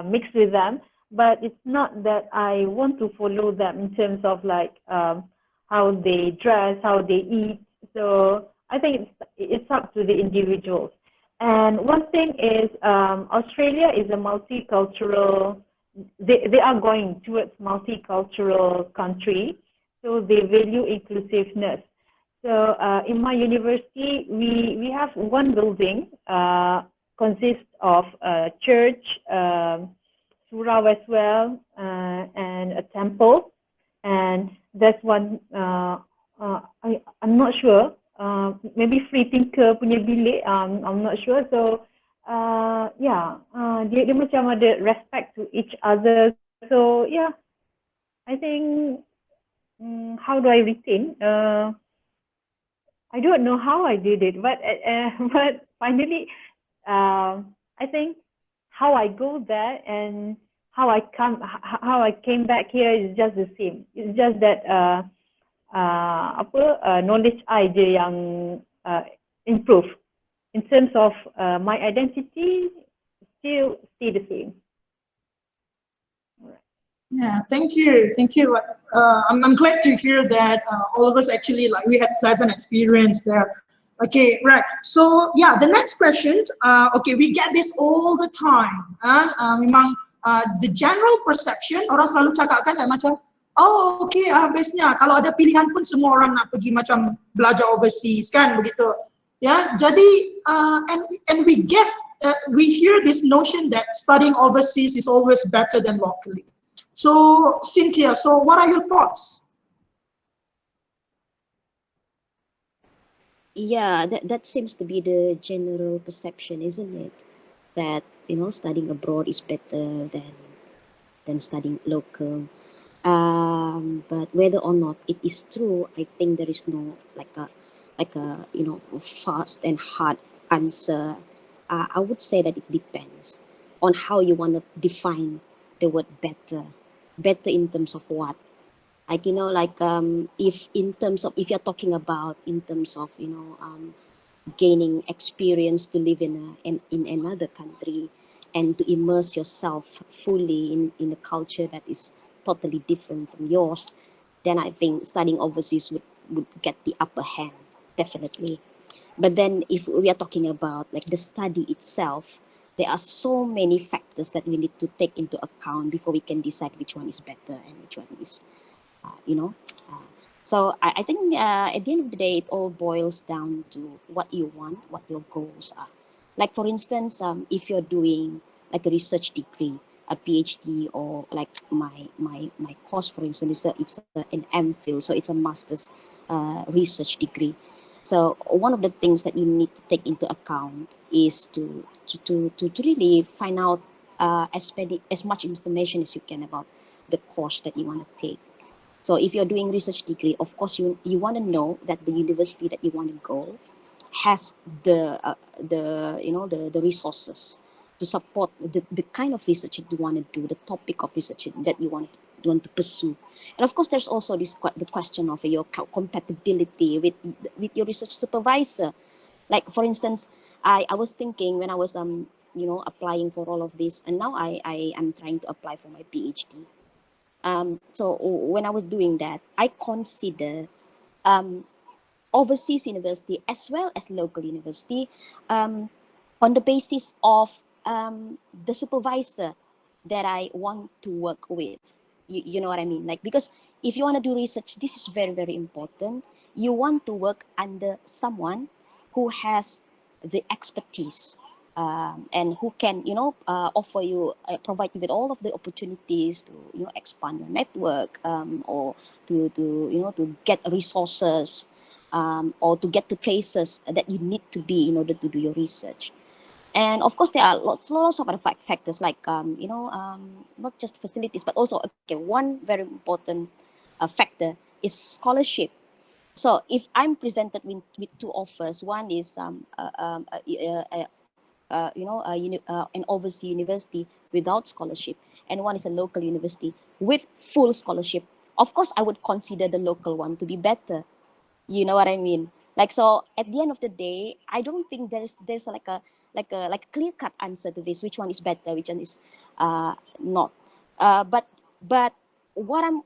mix with them, but it's not that I want to follow them in terms of like how they dress, how they eat. So I think it's up to the individuals. And one thing is, Australia is a multicultural, they are going towards multicultural country, so they value inclusiveness. So in my university, we have one building, consists of a church, surau as well, and a temple. And there's one, I'm not sure, maybe free thinker punya bilik, I'm not sure. So dia macam ada respect to each other. So yeah, I think how do I retain? I don't know how I did it, but finally, I think how I go there and how I came back here is just the same. It's just that knowledge I je yang improve. In terms of my identity, still stay the same. Yeah, thank you. I'm glad to hear that all of us actually like we had pleasant experience there. Okay, right. So yeah, the next question. Okay, we get this all the time. Memang the general perception orang selalu cakap kan macam, oh okay, habisnya kalau ada pilihan pun semua orang nak pergi macam belajar overseas kan begitu. Ya, jadi and we hear this notion that studying overseas is always better than locally. So, Cynthia, so what are your thoughts? Yeah, that seems to be the general perception, isn't it? That, you know, studying abroad is better than studying local. But whether or not it is true, I think there is no like a you know, fast and hard answer. I would say that it depends on how you want to define the word better. Better in terms of what? Like, you know, like if in terms of, if you're talking about in terms of, you know, gaining experience to live in another country and to immerse yourself fully in a culture that is totally different from yours, then I think studying overseas would get the upper hand, definitely. But then if we are talking about like the study itself, there are so many factors that we need to take into account before we can decide which one is better and which one is you know. So I think at the end of the day, it all boils down to what you want, what your goals are. Like for instance, if you're doing like a research degree, a PhD, or like my course, for instance, an MPhil, so it's a master's research degree. So one of the things that you need to take into account is to really find out as much information as you can about the course that you want to take. So if you're doing research degree, of course you want to know that the university that you want to go has the you know, the resources to support the kind of research that you want to do, the topic of research that you want to pursue. And of course there's also the question of your compatibility with your research supervisor. Like for instance, I was thinking when I was you know, applying for all of this, and now I am trying to apply for my PhD. So when I was doing that, I consider overseas university as well as local university on the basis of the supervisor that I want to work with. You know what I mean? Like, because if you want to do research, this is very, very important. You want to work under someone who has the expertise and who can, you know, offer you, provide you with all of the opportunities to, you know, expand your network or to you know, to get resources or to get to places that you need to be in order to do your research. And of course, there are lots of other factors like, you know, not just facilities, but also, okay, one very important factor is scholarship. So if I'm presented with two offers, one is you know, an overseas university without scholarship, and one is a local university with full scholarship. Of course, I would consider the local one to be better. You know what I mean? Like, so at the end of the day, I don't think there's like a clear cut answer to this. Which one is better? Which one is not? But what I'm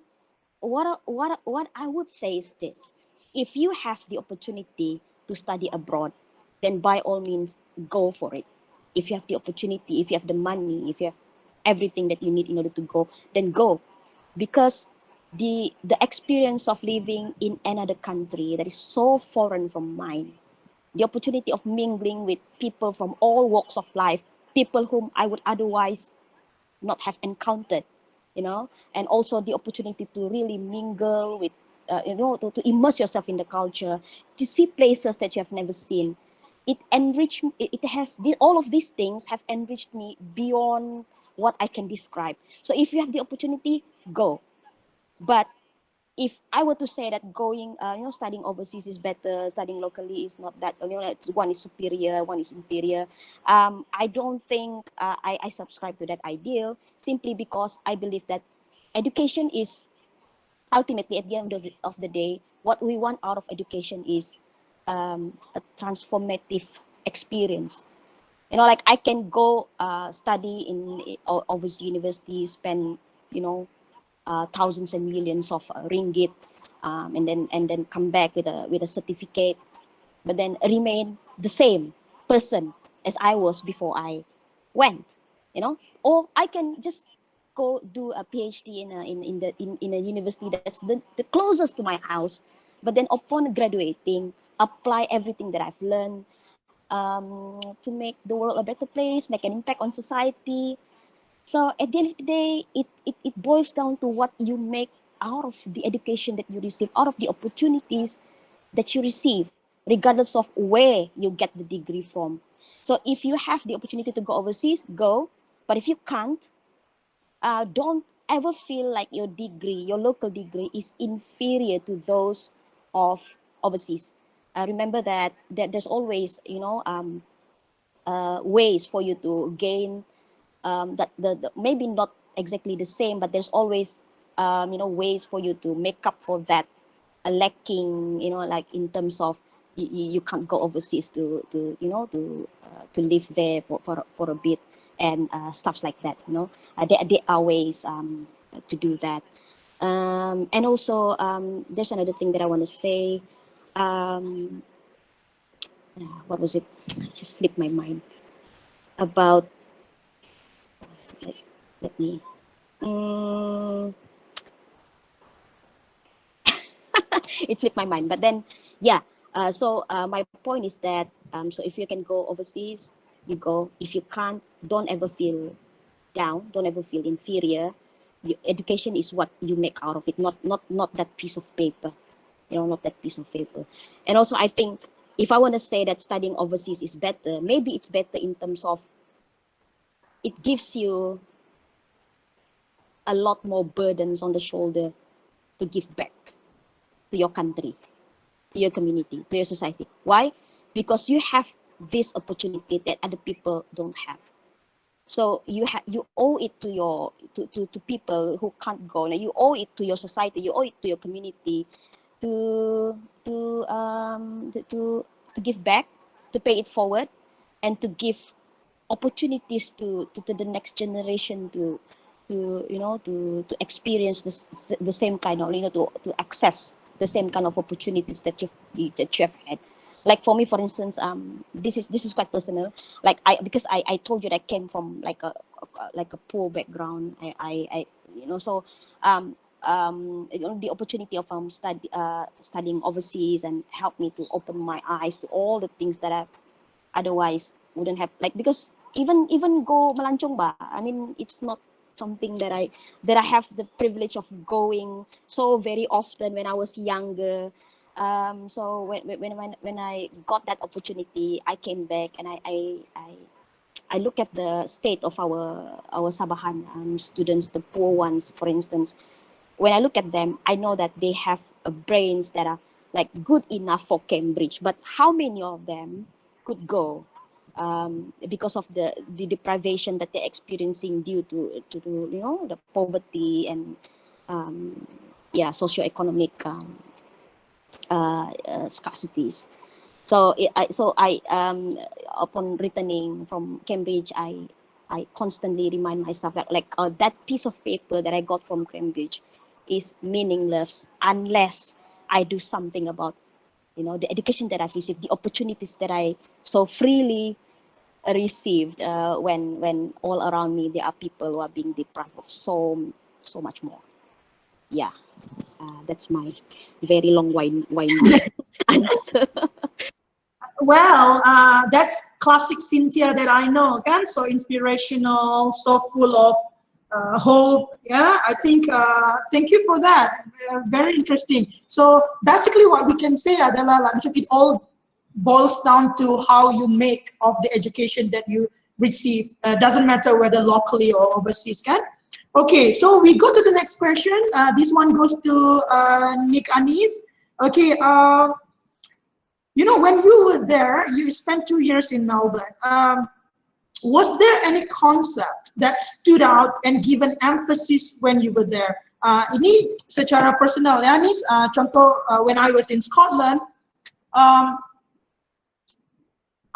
what I would say is this: if you have the opportunity to study abroad, then by all means go for it. If you have the opportunity, if you have the money, if you have everything that you need in order to go, then go, because the experience of living in another country that is so foreign from mine, the opportunity of mingling with people from all walks of life, people whom I would otherwise not have encountered, you know, and also the opportunity to really mingle with, you know, to immerse yourself in the culture, to see places that you have never seen. It enriched, it has, all of these things have enriched me beyond what I can describe. So if you have the opportunity, go. But if I were to say that going, you know, studying overseas is better, studying locally is not that, you know, one is superior, one is inferior, I don't think I subscribe to that ideal, simply because I believe that education is ultimately, at the end of the day, what we want out of education is a transformative experience. You know, like I can go study in overseas university, spend, you know, thousands and millions of ringgit, and then come back with a certificate, but then remain the same person as I was before I went, you know. Or I can just go do a PhD in a university that's the closest to my house, but then upon graduating, apply everything that I've learned, to make the world a better place, make an impact on society. So at the end of the day, it boils down to what you make out of the education that you receive, out of the opportunities that you receive, regardless of where you get the degree from. So if you have the opportunity to go overseas, go. But if you can't, don't ever feel like your degree, your local degree, is inferior to those of overseas. Remember that there's always, you know, ways for you to gain, that the maybe not exactly the same, but there's always, you know, ways for you to make up for that lacking, you know, like in terms of you can't go overseas to you know, to live there for a bit, and stuff like that, you know. There are ways to do that. And also, there's another thing that I want to say. um, what was it? It just slipped my mind about, let me, it slipped my mind. But then, yeah. So my point is that, so if you can go overseas, you go. If you can't, don't ever feel down. Don't ever feel inferior. Education is what you make out of it, not that piece of paper. You know, not that piece of paper. And also, I think if I want to say that studying overseas is better, maybe it's better in terms of it gives you a lot more burdens on the shoulder to give back to your country, to your community, to your society. Why? Because you have this opportunity that other people don't have. So you owe it to your to people who can't go. Like, you owe it to your society. You owe it to your community to to give back, to pay it forward, and to give opportunities to the next generation to you know, to experience the same kind of, you know, to access the same kind of opportunities that you have had. Like for me, for instance, this is quite personal. Like because I told you that I came from like a poor background. I you know, so you know, the opportunity of studying overseas and helped me to open my eyes to all the things that I otherwise wouldn't have, like, because even go melancong ba, I mean, it's not something that I have the privilege of going so very often when I was younger. So when I got that opportunity, I came back, and I look at the state of our Sabahan students, the poor ones, for instance. When I look at them, I know that they have brains that are like good enough for Cambridge, but how many of them could go, because of the deprivation that they're experiencing due to you know, the poverty and yeah, socioeconomic scarcities. So I upon returning from Cambridge, I constantly remind myself that that piece of paper that I got from Cambridge is meaningless unless I do something about, you know, the education that I've received, the opportunities that I so freely received, when all around me there are people who are being deprived of so much more. Yeah, that's my very long winded answer. Well, that's classic Cynthia that I know, kan? So inspirational, so full of hope. Yeah, I think, thank you for that. Very interesting. So basically what we can say adalah, like, it all boils down to how you make of the education that you receive. Doesn't matter whether locally or overseas, kan? Okay, so we go to the next question. This one goes to Nick Anis. Okay, you know, when you were there, you spent 2 years in Melbourne. Was there any concept that stood out and given emphasis when you were there? Ini secara personal ya, Nis. Contoh, when I was in Scotland,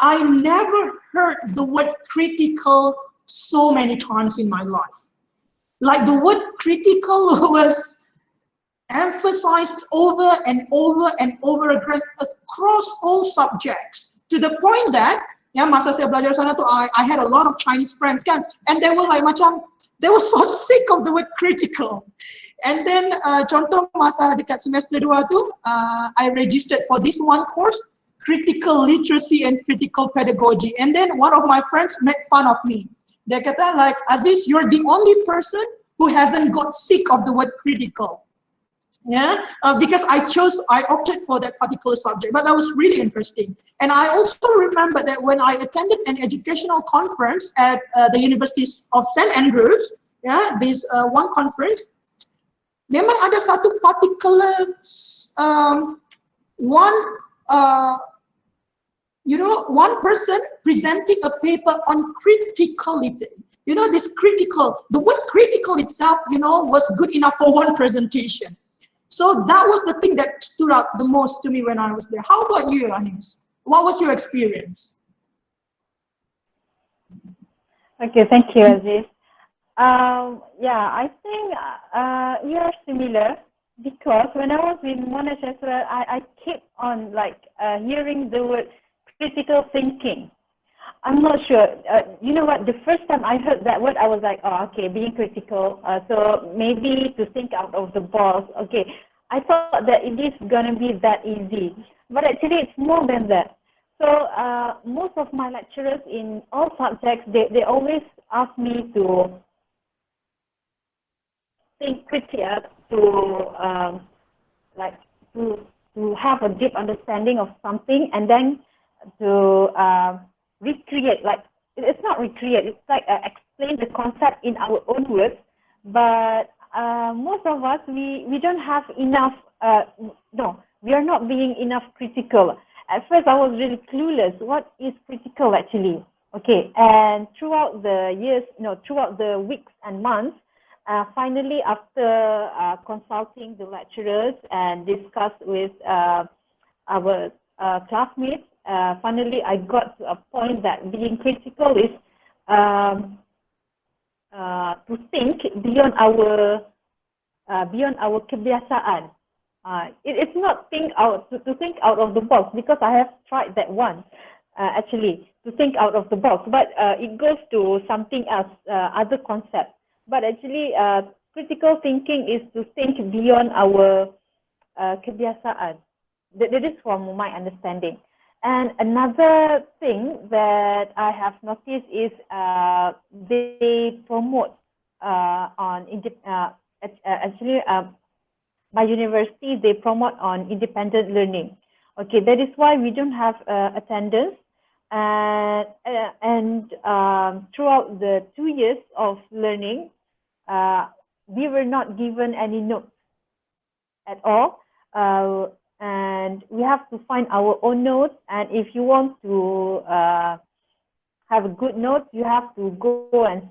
I never heard the word critical so many times in my life. Like the word critical was emphasized over and over and over again across all subjects, to the point that masa saya belajar sana tu, I had a lot of Chinese friends kan, and they were like macam they were so sick of the word critical. And then contoh masa dekat semester 2 tu, I registered for this one course, critical literacy and critical pedagogy, and then one of my friends made fun of me. Dia kata like, Aziz, you're the only person who hasn't got sick of the word critical. Because I opted for that particular subject, but that was really interesting. And I also remember that when I attended an educational conference at the University of St. Andrews, this one conference, memang ada satu particular one person presenting a paper on criticality. This critical, the word critical itself, was good enough for one presentation. So that was the thing that stood out the most to me when I was there. How about you, Anis? What was your experience? Okay, thank you, Aziz. I think we are similar, because when I was in Monash as well, I kept on hearing the word critical thinking. I'm not sure. You know what? The first time I heard that word, I was like, oh, okay, being critical. So maybe to think out of the box. Okay, I thought that it is gonna be that easy, but actually it's more than that. So most of my lecturers in all subjects, they always ask me to think critical, to have a deep understanding of something, and then to recreate, it's not recreate, it's explain the concept in our own words. But most of us, we don't have enough, we are not being enough critical. At first I was really clueless, what is critical actually? Okay, and throughout the weeks and months, finally, after consulting the lecturers and discuss with our classmates, finally I got to a point that being critical is to think beyond our kebiasaan. It's not to think out of the box, because I have tried that once, actually, to think out of the box, but it goes to something else, other concept. But actually, critical thinking is to think beyond our kebiasaan. That is from my understanding. And another thing that I have noticed is they promote my university, they promote on independent learning. Okay, that is why we don't have attendance. And throughout the 2 years of learning, we were not given any notes at all. And we have to find our own notes. And if you want to have a good note, you have to go and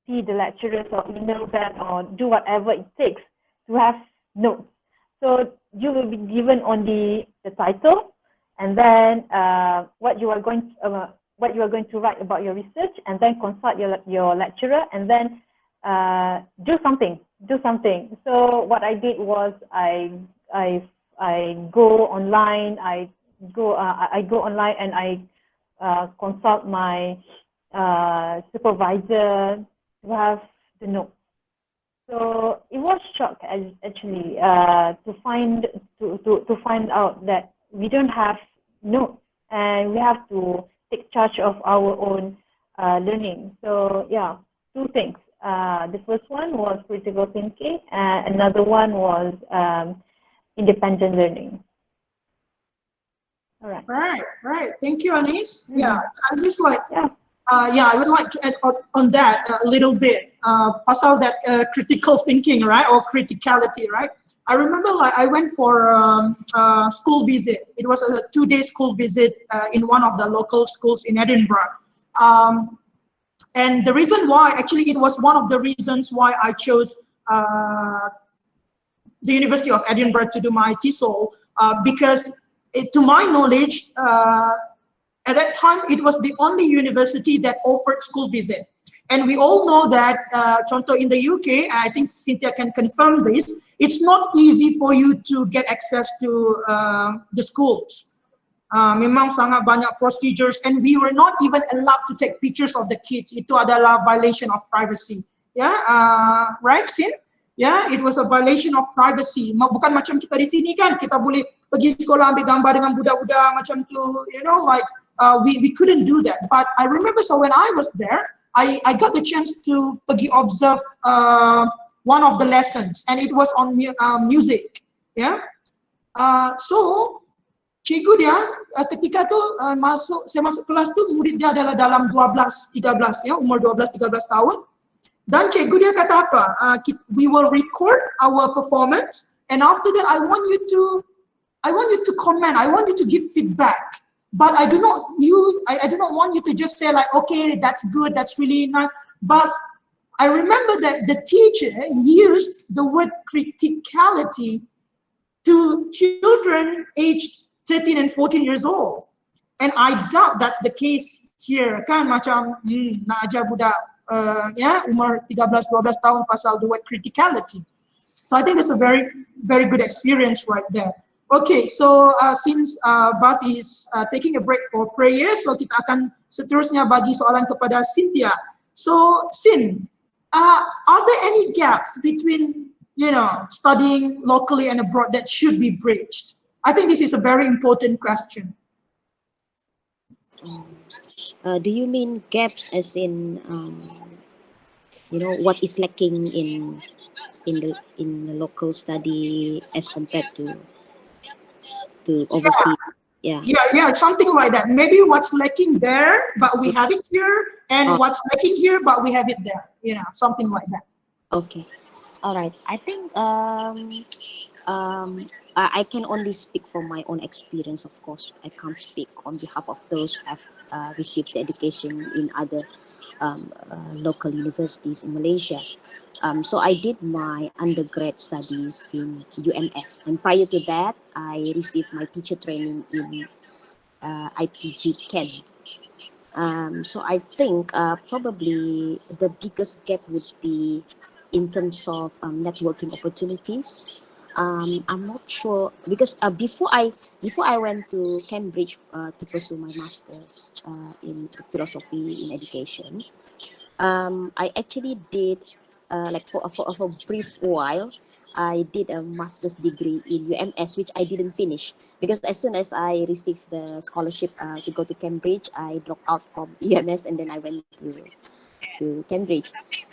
see the lecturers or email them or do whatever it takes to have notes. So you will be given only the title, and then what you are going to write about your research, and then consult your lecturer, and then do something. So what I did was I go online. I go online and I consult my supervisor to have the notes. So it was shock actually to find out that we don't have notes and we have to take charge of our own learning. So yeah, two things. The first one was critical thinking, and another one was independent learning. All right. Right. Thank you, Anis. Yeah, I'm just like, I would like to add on that a little bit. Pasal that critical thinking, right, or criticality, right? I remember I went for a school visit. It was a 2-day school visit in one of the local schools in Edinburgh. And the reason why, actually, it was one of the reasons why I chose the University of Edinburgh to do my TESOL, because to my knowledge, At that time, it was the only university that offered school visit. And we all know that, contoh in the UK, I think Cynthia can confirm this, it's not easy for you to get access to the schools. Memang sangat banyak procedures, and we were not even allowed to take pictures of the kids. Itu adalah violation of privacy. Yeah, right, Sin? Yeah, it was a violation of privacy. Bukan macam kita di sini kan, kita boleh pergi sekolah ambil gambar dengan budak-budak macam tu, you know, like we couldn't do that. But I remember, so when I was there, I got the chance to pergi observe one of the lessons, and it was on music. Yeah, so cikgu dia ketika tu saya masuk kelas tu, murid dia adalah dalam 12-13 ya, umur 12-13 tahun. Dan cikgu dia kata apa? We will record our performance, and after that I want you to comment, I want you to give feedback. But I do not want you to just say like, okay, that's good, that's really nice. But I remember that the teacher used the word criticality to children aged 13 and 14 years old. And I doubt that's the case here. Kan macam nak ajar budak ya umur 13-12 tahun pasal the word criticality. So I think that's a very, very good experience right there. Okay, so since Bas is taking a break for prayer, so kita akan seterusnya bagi soalan kepada Cynthia. So Sin, are there any gaps between, you know, studying locally and abroad that should be bridged? I think this is a very important question. Do you mean gaps as in, you know, what is lacking in the local study as compared to overseas? Yeah, something like that. Maybe what's lacking there, but we have it here, and what's lacking here, but we have it there. You know, something like that. Okay, all right. I think I can only speak from my own experience, of course. I can't speak on behalf of those who have received the education in other local universities in Malaysia. So I did my undergrad studies in UMS, and prior to that, I received my teacher training in IPG Kent. So I think probably the biggest gap would be in terms of networking opportunities. I'm not sure because before I went to Cambridge to pursue my master's in philosophy in education, I actually did like for a brief while, I did a master's degree in UMS, which I didn't finish because as soon as I received the scholarship to go to Cambridge, I dropped out from UMS and then I went to Cambridge.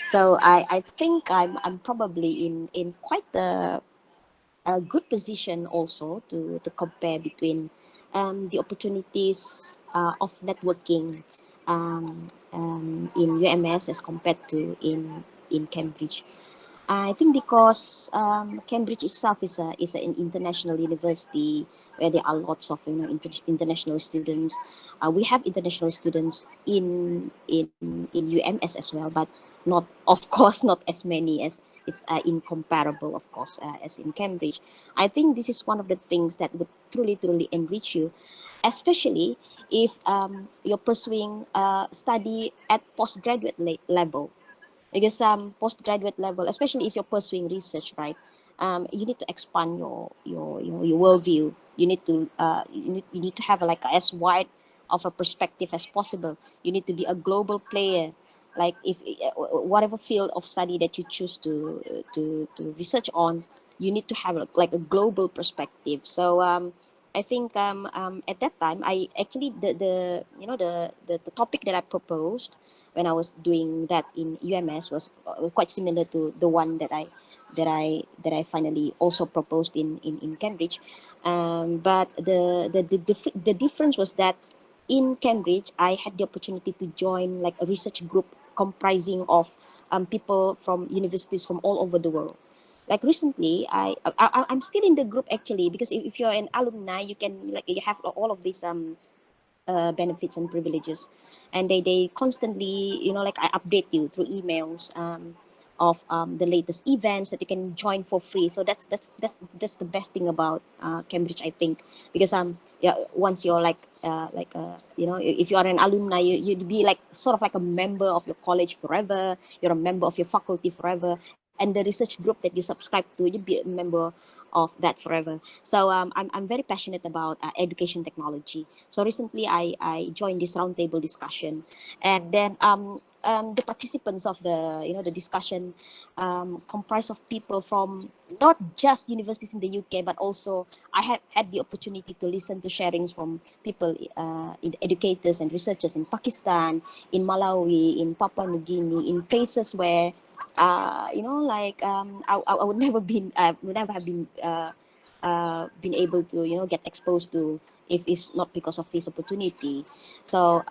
So I think I'm probably in quite a good position also to compare between the opportunities of networking in UMS as compared to in Cambridge. I think because Cambridge itself is an international university where there are lots of international students. We have international students in UMS as well, but not, of course, not as many as it's incomparable, of course, as in Cambridge. I think this is one of the things that would truly enrich you, especially if you're pursuing study at postgraduate level. Because postgraduate level, especially if you're pursuing research, right? You need to expand your worldview. You need to you need to have like as wide of a perspective as possible. You need to be a global player. Like if whatever field of study that you choose to research on, you need to have like a global perspective. So I think at that time I actually the topic that I proposed when I was doing that in UMS was quite similar to the one that I finally also proposed in Cambridge, but the difference was that in Cambridge I had the opportunity to join like a research group comprising of people from universities from all over the world. Like recently, I'm still in the group actually because if you're an alumni, you can like you have all of these benefits and privileges, and they constantly like I update you through emails of the latest events that you can join for free. So that's the best thing about Cambridge, I think, because yeah, once you're you know, if you are an alumni, you'd be like sort of like a member of your college forever. You're a member of your faculty forever, and the research group that you subscribe to, you'd be a member of that forever. So I'm very passionate about education technology. So recently I joined this roundtable discussion, and then the participants of the, you know, the discussion comprised of people from not just universities in the UK, but also I had the opportunity to listen to sharings from people, in educators and researchers in Pakistan, in Malawi, in Papua New Guinea, in places where you know, like I would never have been able to, you know, get exposed to if it's not because of this opportunity. So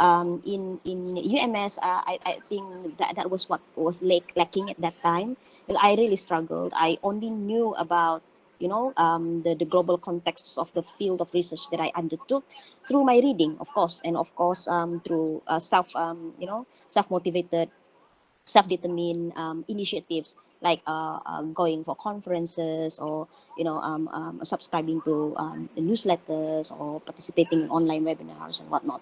in UMS, I think that was what was lacking at that time. I really struggled. I only knew about, you know, the global contexts of the field of research that I undertook through my reading, of course, and of course through you know, self-motivated, self-determined initiatives, like going for conferences, or, you know, subscribing to the newsletters, or participating in online webinars and whatnot.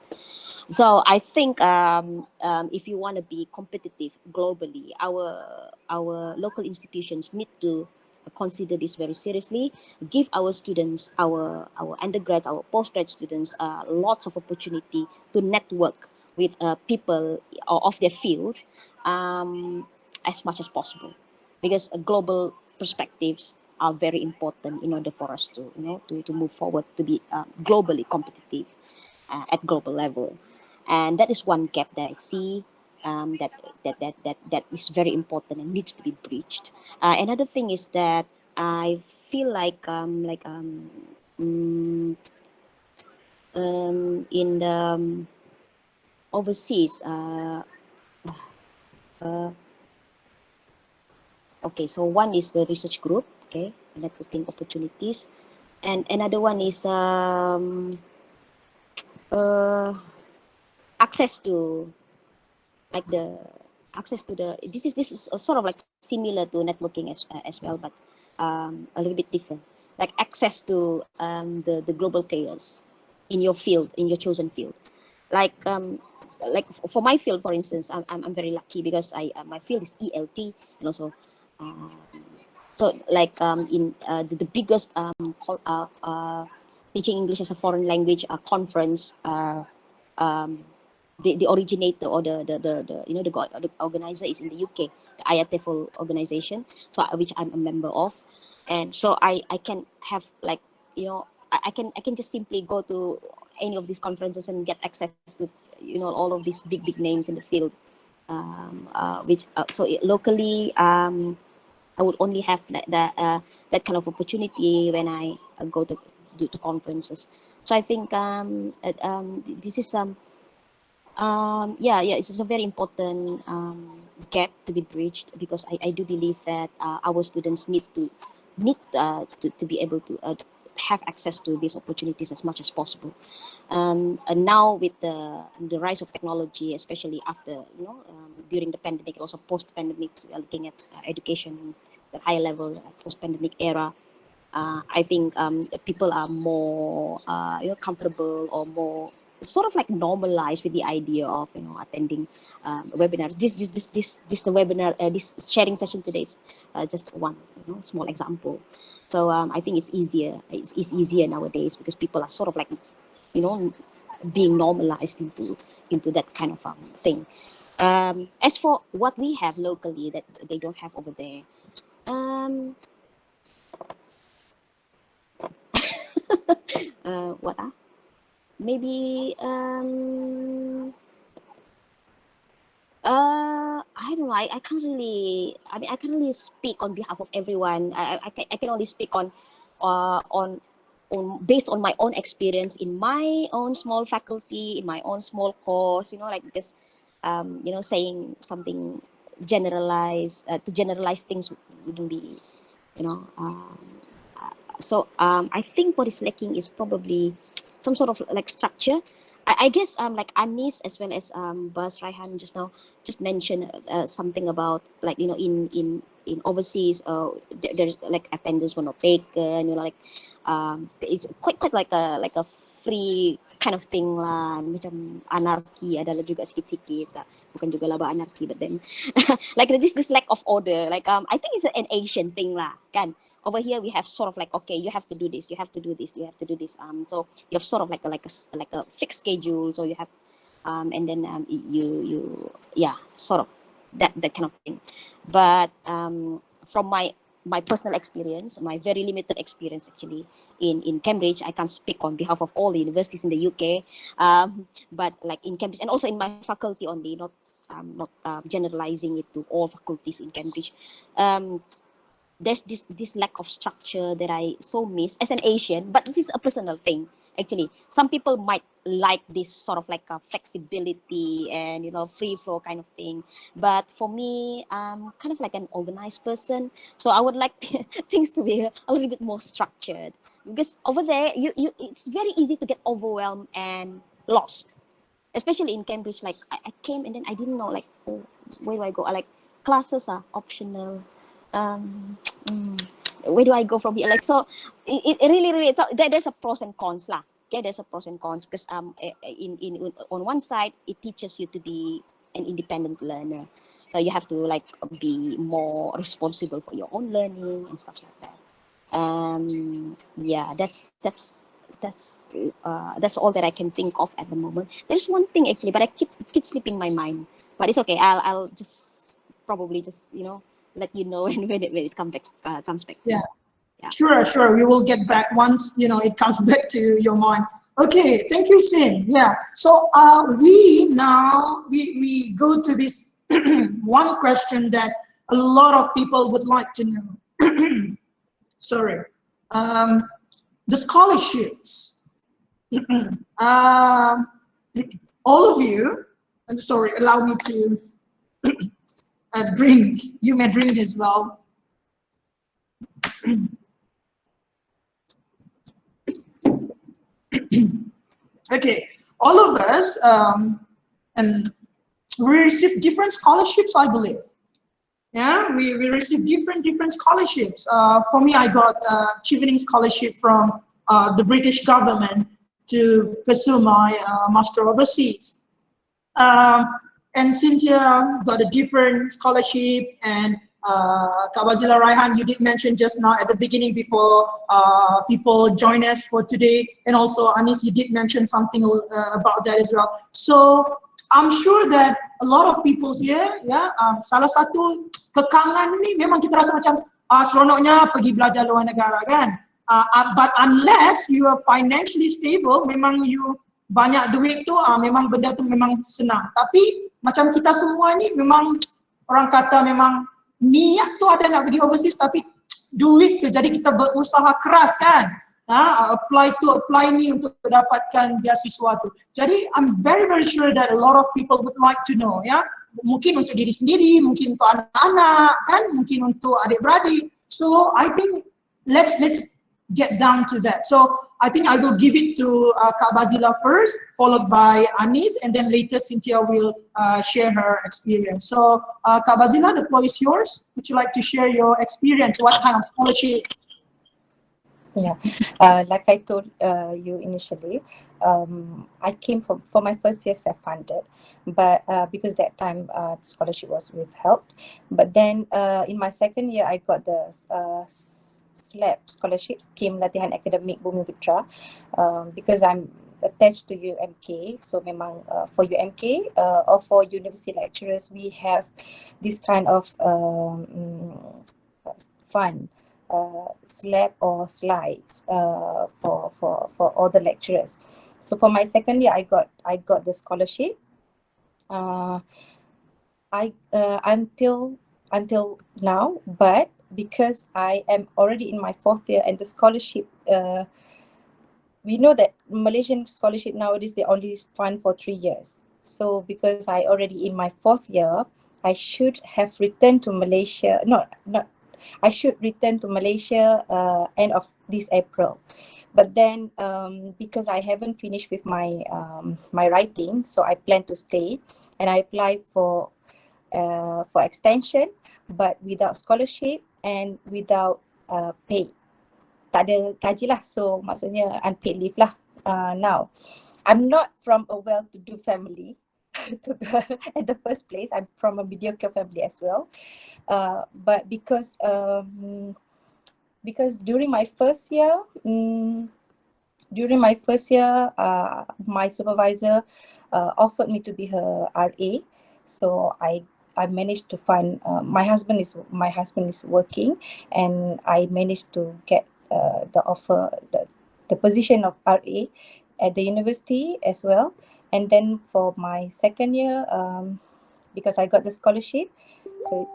So I think if you want to be competitive globally, our local institutions need to consider this very seriously. Give our students, our undergrads, our postgrad students, lots of opportunity to network with people of their field, as much as possible, because global perspectives are very important in order for us to, you know, to move forward, to be globally competitive at global level. And that is one gap that I see, that is very important and needs to be breached. Another thing is that I feel like in the overseas, okay, so one is the research group, okay, networking opportunities, and another one is access to, like the access to the, this is sort of like similar to networking as well, but a little bit different, like access to the global players in your field, in your chosen field. Like for my field, for instance, I'm very lucky because my field is ELT, and also so like in the biggest teaching English as a foreign language conference, the originator, or the you know, the organizer is in the UK, the IATEFL organization, so which I'm a member of. And so I can have, like, you know, I can just simply go to any of these conferences and get access to, you know, all of these big names in the field, which locally I would only have that kind of opportunity when I go to conferences. So I think this is yeah, it's a very important gap to be bridged, because I do believe that our students need to be able to have access to these opportunities as much as possible. And now with the rise of technology, especially after, you know, during the pandemic, also post-pandemic, we are looking at education at high level, post-pandemic era. I think people are more you know, comfortable, or more sort of like normalized with the idea of, you know, attending webinars. This the webinar, this sharing session today is just one, you know, small example. So I think it's easier. It's easier nowadays, because people are sort of like, you know, being normalized into that kind of thing. As for what we have locally that they don't have over there, what are maybe I don't know. I can't really. I mean, I can't really speak on behalf of everyone. I can only speak on based on my own experience in my own small faculty, in my own small course. You know, like just you know, saying something generalized, to generalize things wouldn't be, you know. So I think what is lacking is probably some sort of like structure. I guess like Anis as well as Bas Raihan just now just mentioned something about like in overseas there's like attendance were not taken, like it's quite like a free kind of thing lah, macam anarki adalah juga sikit-sikit tak, bukan juga lah anarki, but then like this lack of order, like I think it's an Asian thing lah kan. Over here we have sort of like, okay, you have to do this, you have to do this, you have to do this. So you have sort of like a fixed schedule. So you have, and then you sort of that kind of thing. But from my personal experience, my very limited experience actually in Cambridge, I can't speak on behalf of all the universities in the UK, but like in Cambridge and also in my faculty only, not generalizing it to all faculties in Cambridge. There's this lack of structure that I so miss as an Asian, but this is a personal thing actually. Some people might like this sort of like a flexibility and free flow kind of thing, but for me I'm kind of like an organized person, so I would like things to be a little bit more structured, because over there you it's very easy to get overwhelmed and lost, especially in Cambridge. Like I came and then I didn't know like, oh, where do I go? Like classes are optional, where do I go from here? Like, so it really there's a pros and cons lah. Okay, there's a pros and cons, because in on one side it teaches you to be an independent learner, so you have to like be more responsible for your own learning and stuff like that. Yeah, that's all that I can think of at the moment. There's one thing actually, but I keep slipping my mind, but it's okay. I'll just probably just let you know when it comes back. Yeah. Yeah. Sure. We will get back once it comes back to your mind. Okay, thank you, Sin. Yeah. So we go to this one question that a lot of people would like to know. Sorry. The scholarships. All of you. I'm sorry. Allow me to drink. You may drink as well. Okay, all of us, and we received different scholarships, I believe. Yeah, we received different scholarships. For me, I got a chevening scholarship from the British government to pursue my master overseas. And Cynthia got a different scholarship, and Bazilah, Raihan, you did mention just now at the beginning before people join us for today, and also Anis, you did mention something about that as well. So I'm sure that a lot of people here, salah satu kekangan ni memang kita rasa macam seronoknya pergi belajar luar negara kan. But unless you are financially stable, memang you banyak duit tu, memang benda tu memang senang. Tapi macam kita semua ni memang orang kata memang niat tu ada nak pergi overseas, tapi duit tu, jadi kita berusaha keras kan, apply ni untuk dapatkan beasiswa tu. Jadi I'm very sure that a lot of people would like to know, mungkin untuk diri sendiri, mungkin untuk anak-anak kan, mungkin untuk adik-beradik. So I think let's get down to that. So I think I will give it to Kak Bazilah first, followed by Anis, and then later Cynthia will share her experience. So Kak Bazilah, the floor is yours. Would you like to share your experience? What kind of scholarship? Yeah, like I told you initially, I came for my first year self-funded, but because that time scholarship was withheld. But then in my second year, I got the SLAP scholarship, Scheme Latihan Akademik Bumi Putra, because I'm attached to UMK. So memang for UMK or for university lecturers, we have this kind of fund, SLAP or slides for all the lecturers. So for my second year, I got the scholarship. Until now, but because I am already in my fourth year and the scholarship, we know that Malaysian scholarship nowadays, they only fund for 3 years. So because I already in my fourth year, I should have returned to Malaysia. I should return to Malaysia end of this April. But then because I haven't finished with my my writing, so I plan to stay, and I applied for extension, but without scholarship and without pay. Tak ada gaji lah, so maksudnya unpaid leave lah. Now, I'm not from a well-to-do family. At the first place, I'm from a mediocre family as well. But because during my first year, my supervisor offered me to be her RA. So I managed to find my husband is working, and I managed to get the offer, the position of RA at the university as well. And then for my second year, because I got the scholarship, so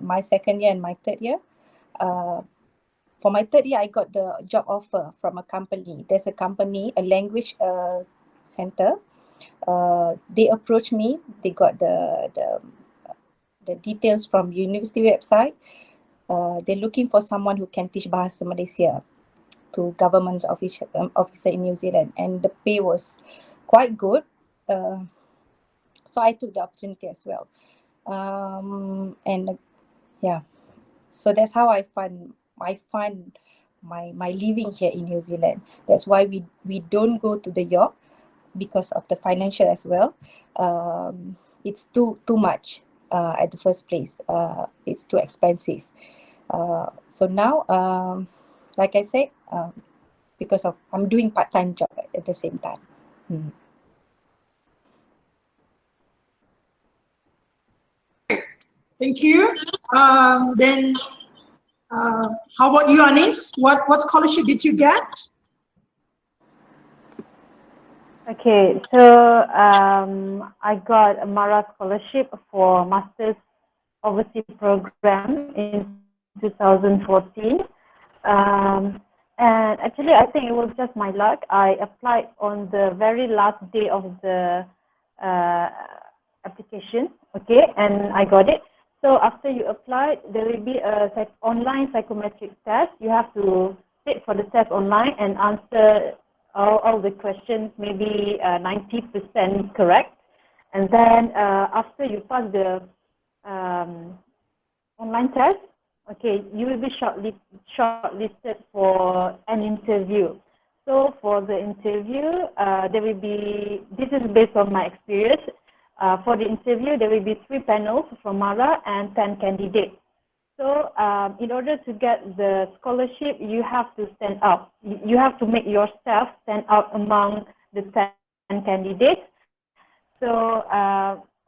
my second year and my third year, for my third year, I got the job offer from a company. There's a company, a language center. They approached me. They got the details from university website. They're looking for someone who can teach Bahasa Malaysia to government officer in New Zealand, and the pay was quite good. So I took the opportunity as well. So that's how I find my living here in New Zealand. That's why we don't go to the York, because of the financial as well. It's too much at the first place. It's too expensive. So now, like I said, because of I'm doing part-time job at the same time. Thank you. Then, how about you, Anis? What scholarship did you get? Okay, so I got a MARA scholarship for Master's Overseas Program in 2014. And actually, I think it was just my luck. I applied on the very last day of the application, okay, and I got it. So after you apply, there will be a online psychometric test. You have to sit for the test online and answer all the questions, maybe 90% correct. And then after you pass the online test, okay, you will be shortlisted for an interview. So for the interview, there will be, this is based on my experience. For the interview, there will be 3 panels from MARA and 10 candidates. So in order to get the scholarship, you have to stand out. You have to make yourself stand out among the 10 candidates. So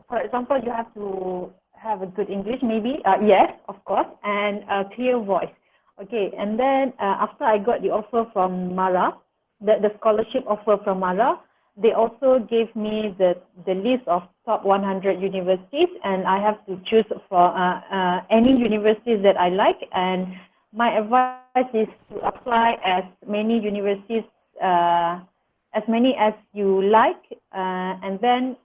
for example, you have to have a good English, maybe, yes, of course, and a clear voice. Okay, and then after I got the offer from MARA, the scholarship offer from MARA, they also gave me the list of top 100 universities, and I have to choose for any universities that I like. And my advice is to apply as many universities, as many as you like, and then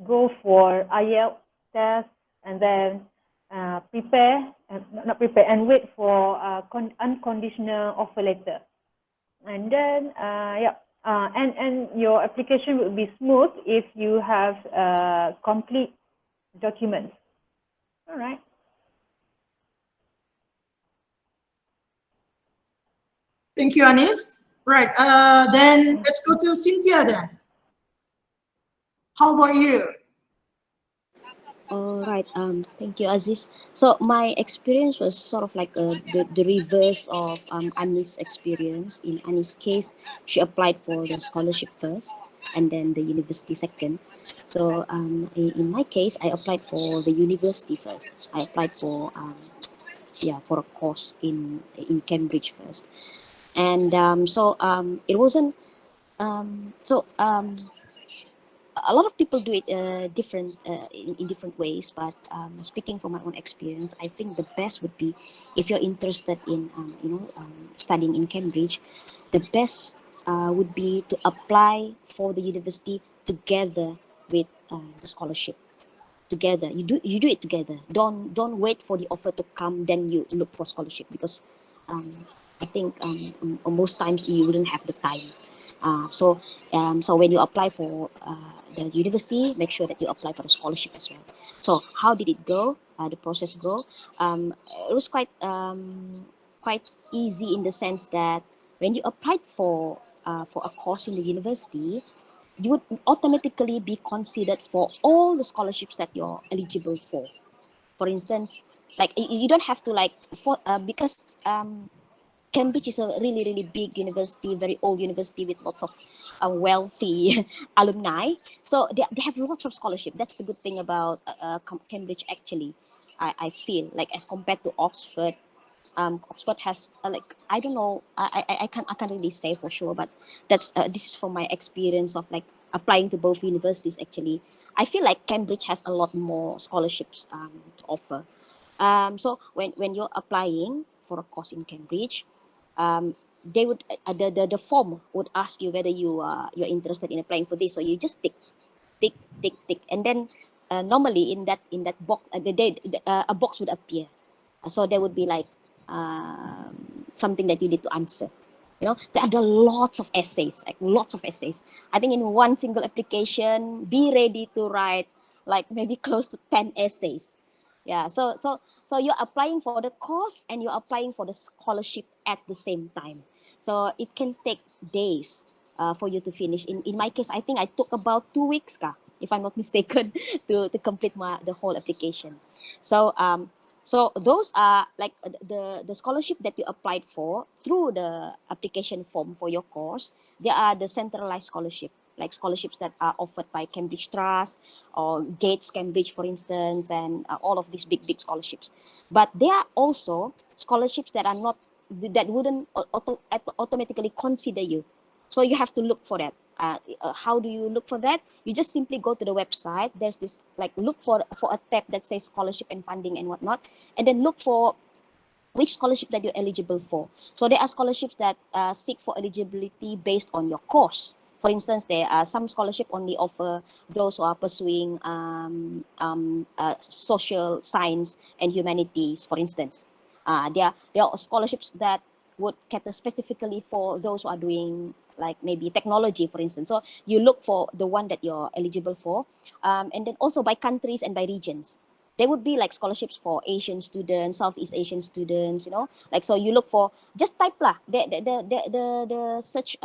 go for IELTS test, and then prepare and wait for unconditional offer letter. And then and your application will be smooth if you have complete documents. All right. Thank you, Anis. Right. Then let's go to Cynthia then. How about you? All right. Thank you, Aziz. So my experience was sort of like the reverse of Anis' experience. In Anis' case, she applied for the scholarship first, and then the university second. So in my case, I applied for the university first. I applied for for a course in Cambridge first, and it wasn't a lot of people do it different in different ways, but speaking from my own experience, I think the best would be, if you're interested in studying in Cambridge, the best would be to apply for the university together with the scholarship. together. You do it together. Don't wait for the offer to come, then you look for scholarship, because I think most times you wouldn't have the time. So when you apply for the university, make sure that you apply for the scholarship as well. So how did it go? The process go? It was quite easy, in the sense that when you applied for a course in the university, you would automatically be considered for all the scholarships that you're eligible for. For instance, like you don't have to because Cambridge is a really, really big university, very old university with lots of wealthy alumni. So they have lots of scholarship. That's the good thing about Cambridge, actually. I feel like, as compared to Oxford, Oxford has I don't know, I can't really say for sure, but that's this is from my experience of applying to both universities. Actually, I feel like Cambridge has a lot more scholarships to offer. So when you're applying for a course in Cambridge, they would the form would ask you whether you're interested in applying for this. So you just tick, and then normally in that box, a box would appear. So there would be something that you need to answer. There are lots of essays, lots of essays. I think in one single application, be ready to write maybe close to 10 essays. Yeah, so you're applying for the course and you're applying for the scholarship at the same time. So it can take days for you to finish. In my case, I think I took about 2 weeks, if I'm not mistaken, to complete the whole application. So so those are the scholarship that you applied for through the application form for your course. They are the centralized scholarship, like scholarships that are offered by Cambridge Trust or Gates Cambridge, for instance, and all of these big scholarships. But there are also scholarships that wouldn't automatically consider you. So you have to look for that. How do you look for that? You just simply go to the website. There's this look for a tab that says scholarship and funding and whatnot, and then look for which scholarship that you're eligible for. So there are scholarships that seek for eligibility based on your course. For instance, there are some scholarship only offer those who are pursuing social science and humanities, for instance. There are scholarships that would cater specifically for those who are doing maybe technology, for instance. So you look for the one that you're eligible for, and then also by countries and by regions. There would be scholarships for Asian students, Southeast Asian students, so you look for, just type lah. The search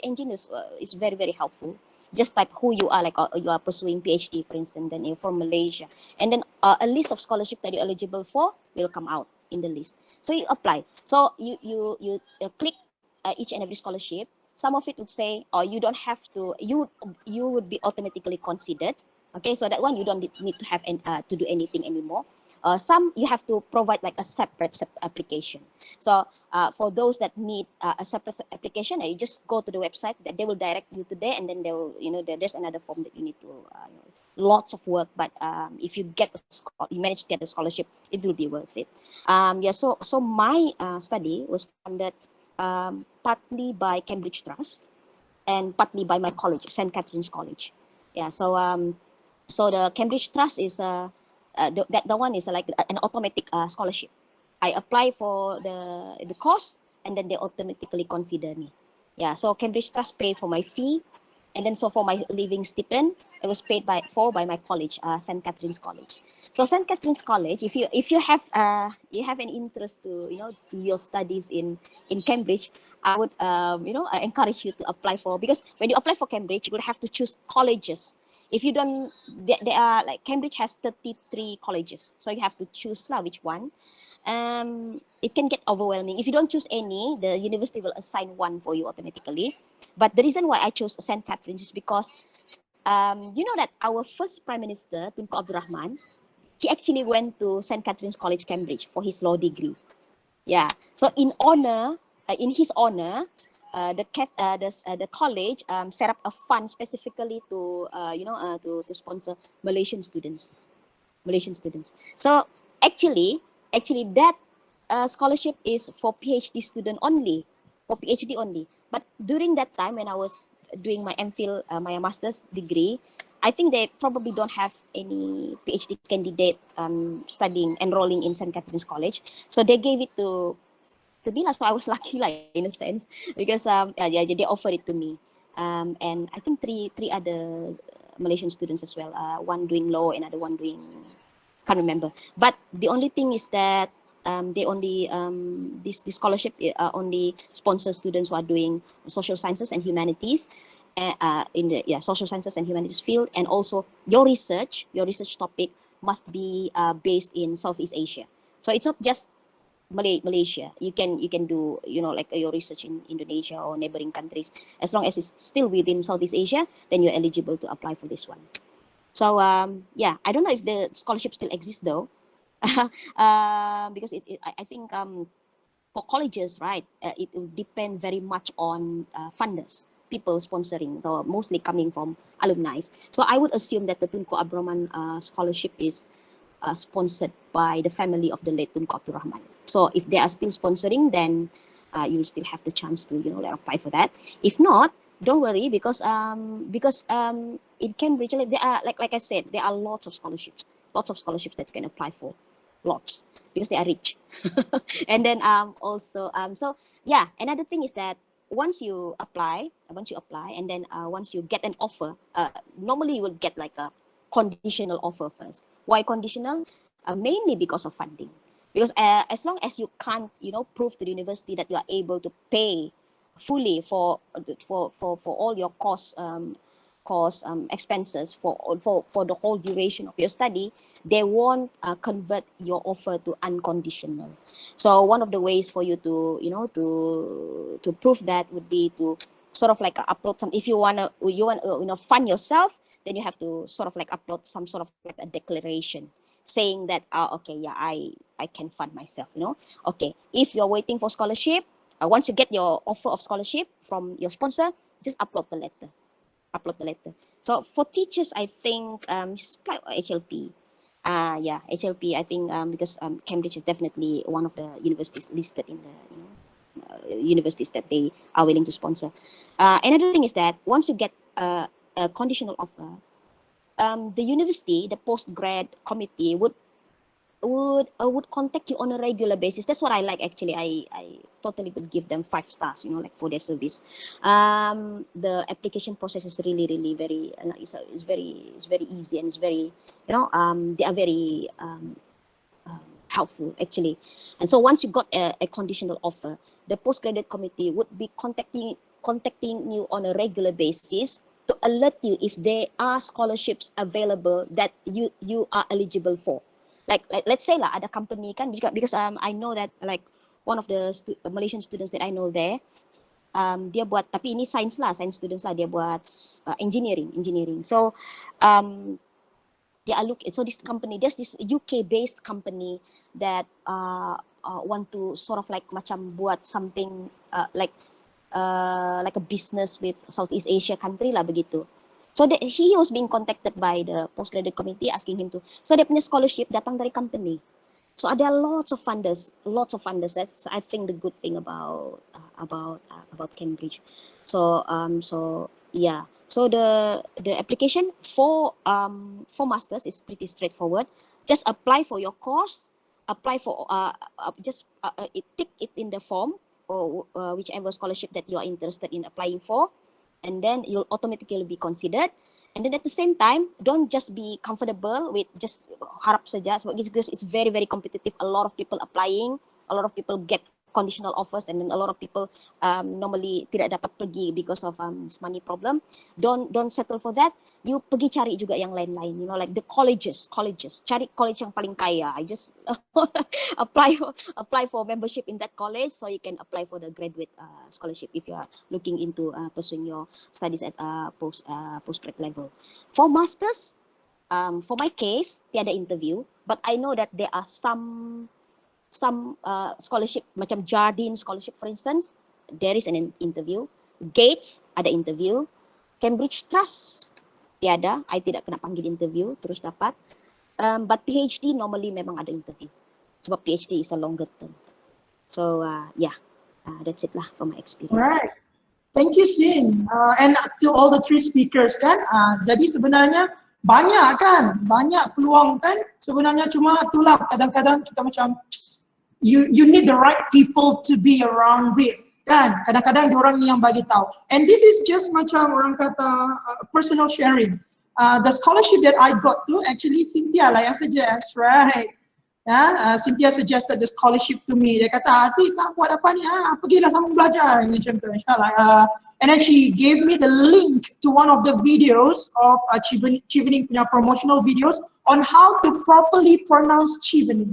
engine is very, very helpful. Just type who you are, you are pursuing PhD, for instance, then you're from Malaysia, and then a list of scholarship that you're eligible for will come out in the list. So you apply. So you click each and every scholarship. Some of it would say, oh, you don't have to, you would be automatically considered. Okay, so that one you don't need to have to do anything anymore. Some you have to provide a separate application. So for those that need a separate application, you just go to the website. That they will direct you to there, and then they will, there's another form that you need to. Lots of work, but if you you manage to get the scholarship, it will be worth it. Yeah. So my study was funded partly by Cambridge Trust and partly by my college, St. Catherine's College. Yeah. So the Cambridge Trust is the one is an automatic scholarship. I apply for the course, and then they automatically consider me. Yeah. So Cambridge Trust paid for my fee, and then so for my living stipend, it was paid by my college, St. Catherine's College. So St. Catherine's College, if you have an interest to do your studies in Cambridge, I would I encourage you to apply for, because when you apply for Cambridge, you would have to choose colleges. If you don't, there are Cambridge has 33 colleges, so you have to choose which one. It can get overwhelming. If you don't choose any, the university will assign one for you automatically. But the reason why I chose St. Catherine's is because you know that our first Prime Minister, Tunku Abdul Rahman, he actually went to St. Catherine's College, Cambridge, for his law degree. Yeah. So in his honor, the college set up a fund specifically to to sponsor Malaysian students. So actually that scholarship is for PhD student only, for PhD only. But during that time when I was doing my MPhil, my master's degree, I think they probably don't have any PhD candidate enrolling in St. Catherine's College. So they gave it to me. So I was lucky, like, in a sense, because they offered it to me. And I think three other Malaysian students as well. One doing law, another one doing, can't remember. But the only thing is that they only this scholarship only sponsors students who are doing social sciences and humanities, in the social sciences and humanities field, and also your research topic must be based in Southeast Asia. So it's not just Malaysia. You can do, you know, like your research in Indonesia or neighboring countries. As long as it's still within Southeast Asia, then you're eligible to apply for this one. So yeah, I don't know if the scholarship still exists though, because I think for colleges, right, it will depend very much on funders, people sponsoring, so mostly coming from alumni. So I would assume that the Tunku Abdul Rahman scholarship is sponsored by the family of the late Tunku Abdul Rahman. So if they are still sponsoring, then you still have the chance to, you know, like, apply for that. If not, don't worry, because in Cambridge, there are, like I said, there are lots of scholarships that you can apply for, lots, because they are rich. And then also so yeah, another thing is that once you apply, and then once you get an offer, normally you will get like a conditional offer first. Why conditional? Mainly because of funding. Because as long as you can't, you know, prove to the university that you are able to pay fully for all your expenses for the whole duration of your study, they won't convert your offer to unconditional. So one of the ways for you to, you know, to prove that would be to sort of like upload some. If you wanna fund yourself, then you have to sort of like upload some sort of like a declaration saying that okay, yeah, I can fund myself, you know. Okay, if you're waiting for scholarship, once you get your offer of scholarship from your sponsor, just upload the letter. So for teachers, I think just apply HLP. Yeah, HLP, I think because Cambridge is definitely one of the universities listed in the, you know, universities that they are willing to sponsor. Another thing is that once you get a conditional offer, the university, the post-grad committee would contact you on a regular basis. That's what I like, actually. I totally would give them 5 stars, you know, like, for their service. The application process is really very it's very easy, and it's very, you know, they are very helpful, actually. And so once you got a conditional offer, the postgraduate committee would be contacting you on a regular basis to alert you if there are scholarships available that you are eligible for. Like let's say lah, ada company kan, because I know that, like, one of the Malaysian students that I know there, dia buat, tapi ini science students lah, dia buat engineering. So they are so this company, there's this UK based company that want to sort of like macam buat something like a business with Southeast Asia country lah, begitu. So he was being contacted by the postgraduate committee asking him to, so dia punya scholarship datang dari company. So there are lots of funders. That's, I think, the good thing about Cambridge. So yeah. So the application for masters is pretty straightforward. Just apply for your course. Apply for tick it in the form, or whichever scholarship that you are interested in applying for, and then you'll automatically be considered. And then at the same time, don't just be comfortable with just harap saja, because it's very competitive. A lot of people applying, a lot of people get conditional offers, and then a lot of people normally tidak dapat pergi because of this money problem. Don't settle for that. You pergi cari juga yang lain-lain, you know, like the colleges. Cari college yang paling kaya. I just apply for membership in that college, so you can apply for the graduate scholarship if you are looking into pursuing your studies at postgrad level. For masters, for my case, tiada interview, but I know that there are some scholarship, macam Jardine scholarship, for instance, there is an interview. Gates ada interview. Cambridge Trust tiada, I tidak kena panggil interview, terus dapat. But PhD normally memang ada interview, sebab PhD is a longer term. So yeah, that's it lah from my experience. Right. Thank you, Sin. And to all the three speakers kan. Jadi sebenarnya banyak peluang kan. Sebenarnya cuma itulah kadang-kadang kita macam you need the right people to be around with kan. Kadang-kadang diorang ni yang bagi tahu. And this is just macam orang kata personal sharing. The scholarship that I got to actually Cynthia lah yang suggest, right? Cynthia suggested the scholarship to me. Dia kata, Aziz, buat apa ni? Pergilah sambung belajar. Macam tu, insyaAllah. And then she gave me the link to one of the videos of Chevening punya promotional videos on how to properly pronounce Chevening.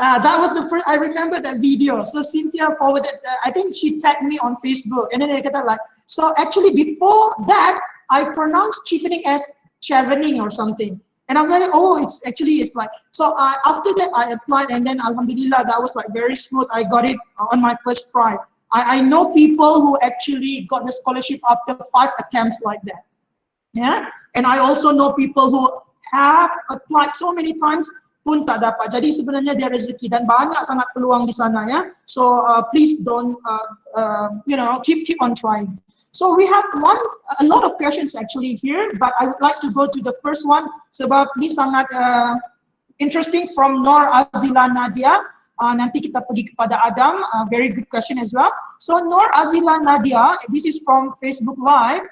That was the first, I remember that video. So Cynthia forwarded, I think she tagged me on Facebook. And then dia kata like, so actually before that, I pronounced Chevening as Chevening or something. And I'm like, oh, it's like, so after that I applied and then alhamdulillah, that was like very smooth. I got it on my first try. I know people who actually got the scholarship after 5 attempts like that. Yeah. And I also know people who have applied so many times pun tak dapat. Jadi sebenarnya dia rezeki dan banyak sangat peluang di sana ya. So please don't, keep on trying. So we have a lot of questions actually here, but I would like to go to the first one sebab ini sangat interesting from Noor Azila Nadia. Nanti kita pergi kepada Adam, very good question as well. So Noor Azila Nadia, this is from Facebook Live.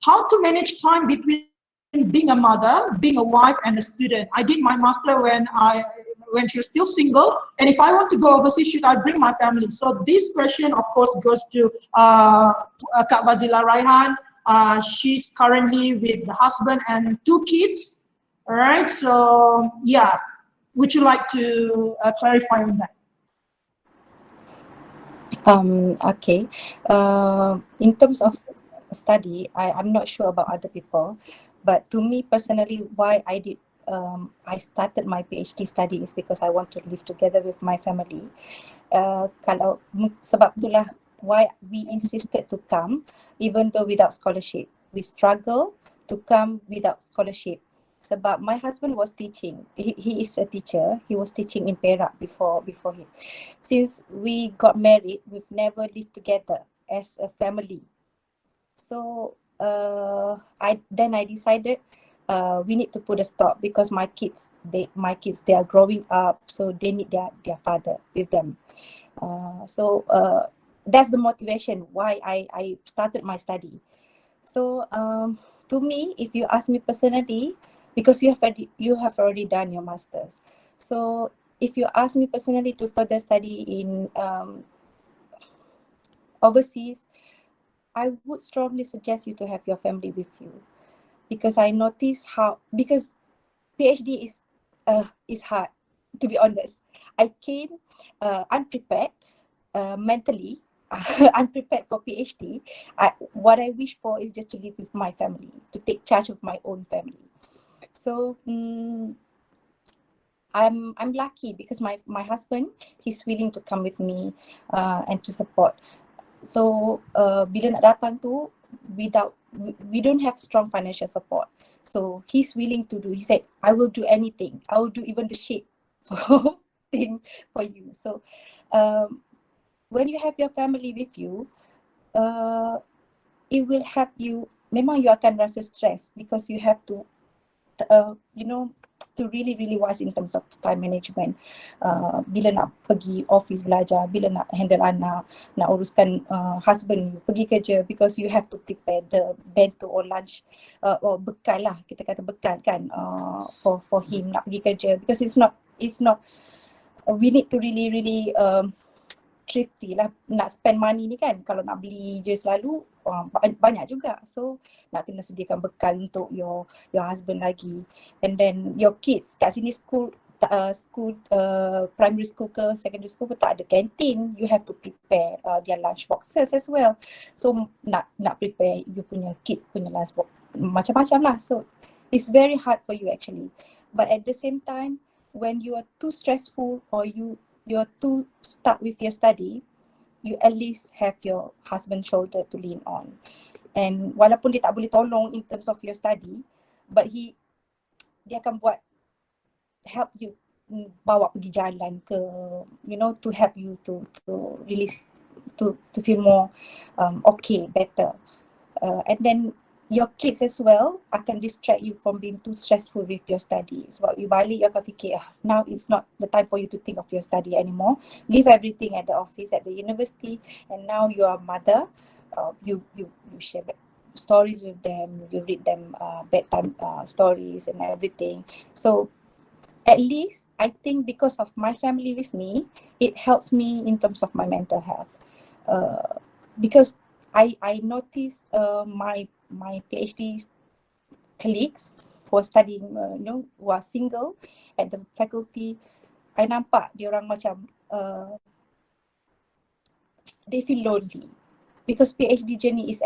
How to manage time between being a mother, being a wife, and a student? I did my master when she was still single, and if I want to go overseas, should I bring my family? So this question, of course, goes to Kak Bazilah Raihan. She's currently with the husband and 2 kids. All right, so yeah, would you like to clarify on that? Okay. In terms of study, I'm not sure about other people, but to me personally, why I started my PhD study is because I want to live together with my family. Sebab itulah why we insisted to come, even though without scholarship. We struggle to come without scholarship. Sebab my husband was teaching. He is a teacher. He was teaching in Perak before him. Since we got married, we've never lived together as a family. So I decided we need to put a stop because my kids they are growing up, so they need their father with them. So that's the motivation why I started my study. So to me, if you ask me personally, because you have already done your masters, so if you ask me personally to further study in overseas, I would strongly suggest you to have your family with you. Because I notice because PhD is hard, to be honest. I came unprepared mentally, unprepared for PhD. What I wish for is just to live with my family, to take charge of my own family. So I'm lucky because my husband, he's willing to come with me and to support. So bila nak datang tu, we don't have strong financial support. So he's willing to do. He said, I will do anything. I will do even the shape thing for you. So when you have your family with you, it will help you. Memang you akan rasa stress because you have to, to really wise in terms of time management. Bila nak pergi office belajar, bila nak handle anak, nak uruskan husband you, pergi kerja, because you have to prepare the bento or lunch or bekal lah, kita kata bekal kan, for him nak pergi kerja, because it's not we need to really thrifty lah, nak spend money ni kan. Kalau nak beli je selalu banyak juga, so nak kena sediakan bekal untuk your husband lagi. And then your kids kat sini school primary school ke secondary school pun tak ada canteen, you have to prepare their lunch boxes as well. So nak prepare you punya kids punya lunch box macam-macam lah. So it's very hard for you actually, but at the same time when you are too stressful or you're too stuck with your study, you at least have your husband's shoulder to lean on. And walaupun dia tak boleh tolong in terms of your study, but dia akan help you bawa pergi jalan ke, to help you to release, to feel more okay, better. And then your kids as well akan distract you from being too stressful with your study. Sebab you balik, you akan fikir, now it's not the time for you to think of your study anymore. Leave everything at the office, at the university, and now you are a mother. You share stories with them, you read them bedtime stories and everything. So at least I think because of my family with me, it helps me in terms of my mental health. Because I noticed my PhD colleagues who are studying, who are single at the faculty, I nampak diorang macam they feel lonely. Because PhD journey is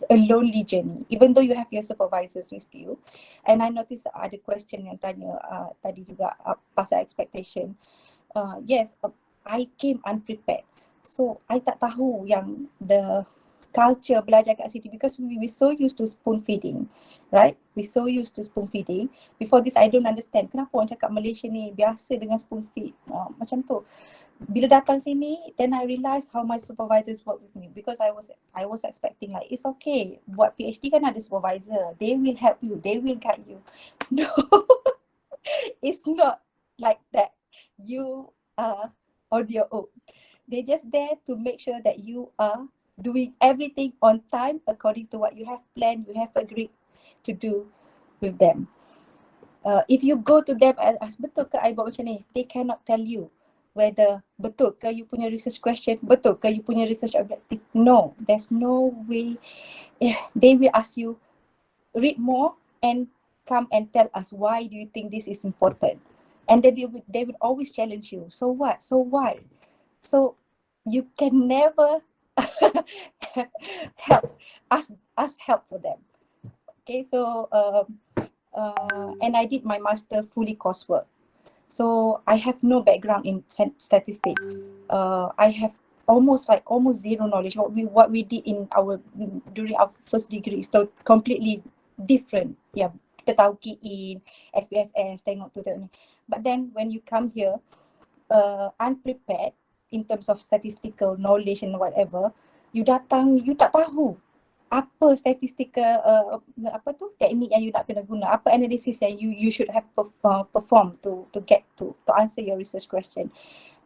a lonely journey, even though you have your supervisors with you. And I noticed ada question yang tanya tadi juga pasal expectation. Yes, I came unprepared. So I tak tahu yang the culture belajar kat sini, because we so used to spoon feeding, right? We so used to spoon feeding. Before this I don't understand kenapa orang cakap Malaysia ni biasa dengan spoon feed. Macam tu. Bila datang sini, then I realised how my supervisors work with me, because I was expecting like, it's okay, buat PhD kan ada supervisor, they will help you, they will guide you. No, it's not like that. You are on your own. They're just there to make sure that you are doing everything on time according to what you have planned, you have agreed to do with them. If you go to them as betul ke I buat macam ni, they cannot tell you whether betul ke you punya research question, betul ke you punya research objective. No, there's no way. They will ask you, read more and come and tell us why do you think this is important. And then they will always challenge you. So what? So why? So you can never ask help for them. Okay, so and I did my master fully coursework. So I have no background in statistics. I have almost zero knowledge. What we did during our first degree is completely different. Yeah, kita tahu key in, SPSS, tengok tu ni. But then when you come here, unprepared in terms of statistical knowledge and whatever, you datang, you tak tahu apa statistical teknik yang you nak kena guna, apa analysis yang you should have perform to get to answer your research question.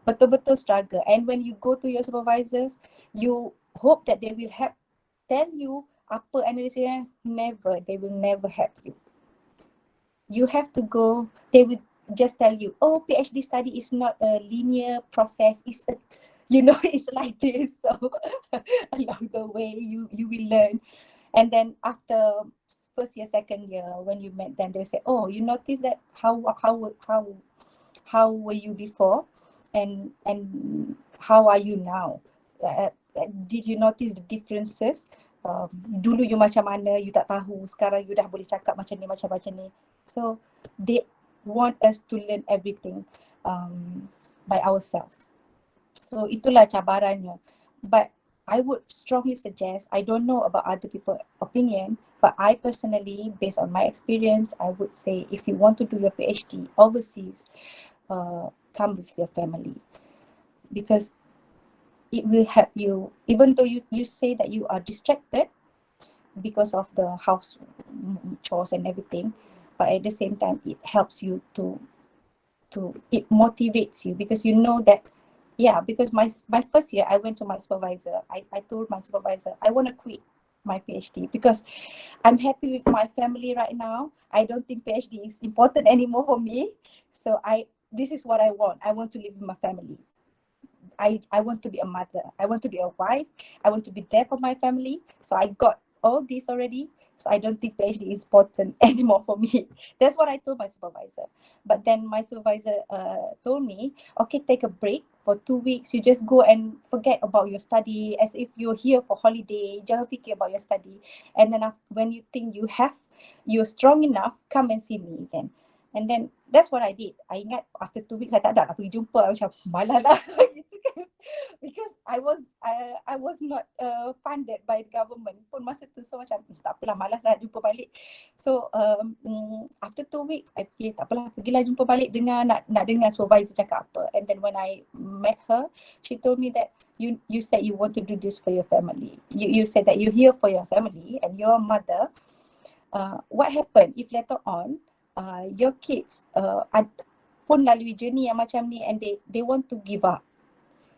Betul-betul struggle. And when you go to your supervisors, you hope that they will tell you apa analysis yang they will never help you. You have to go, they will just tell you, oh, PhD study is not a linear process, it's it's like this. So along the way you will learn. And then after first year, second year, when you met them, they say, oh, you notice that how were you before and how are you now? Did you notice the differences? Dulu you macam mana, you tak tahu, sekarang you dah boleh cakap macam ni. So they want us to learn everything by ourselves. So itulah cabarannya. But I would strongly suggest, I don't know about other people's opinion, but I personally, based on my experience, I would say if you want to do your PhD overseas, come with your family. Because it will help you, even though you say that you are distracted because of the house chores and everything, but at the same time, it helps you it motivates you, because you know that, yeah, because my first year, I went to my supervisor. I told my supervisor, I want to quit my PhD because I'm happy with my family right now. I don't think PhD is important anymore for me. So this is what I want. I want to live with my family. I want to be a mother. I want to be a wife. I want to be there for my family. So I got all this already. So I don't think PhD is important anymore for me. That's what I told my supervisor. But then my supervisor told me, okay, take a break for 2 weeks. You just go and forget about your study as if you're here for holiday. Jangan fikir about your study. And then when you think you're strong enough, come and see me again. And then that's what I did. I ingat after 2 weeks, saya tak nak pergi jumpa. Macam malas lah. Because I was not funded by the government pun masa tu, so macam tak apalah, malas lah jumpa balik. So after 2 weeks I fikir tak apalah, pergilah jumpa balik, nak dengar supervisor cakap apa. And then when I met her, she told me that you said you want to do this for your family. You said that you're here for your family and your mother. What happened if later on your kids pun lalui journey yang macam ni and they want to give up?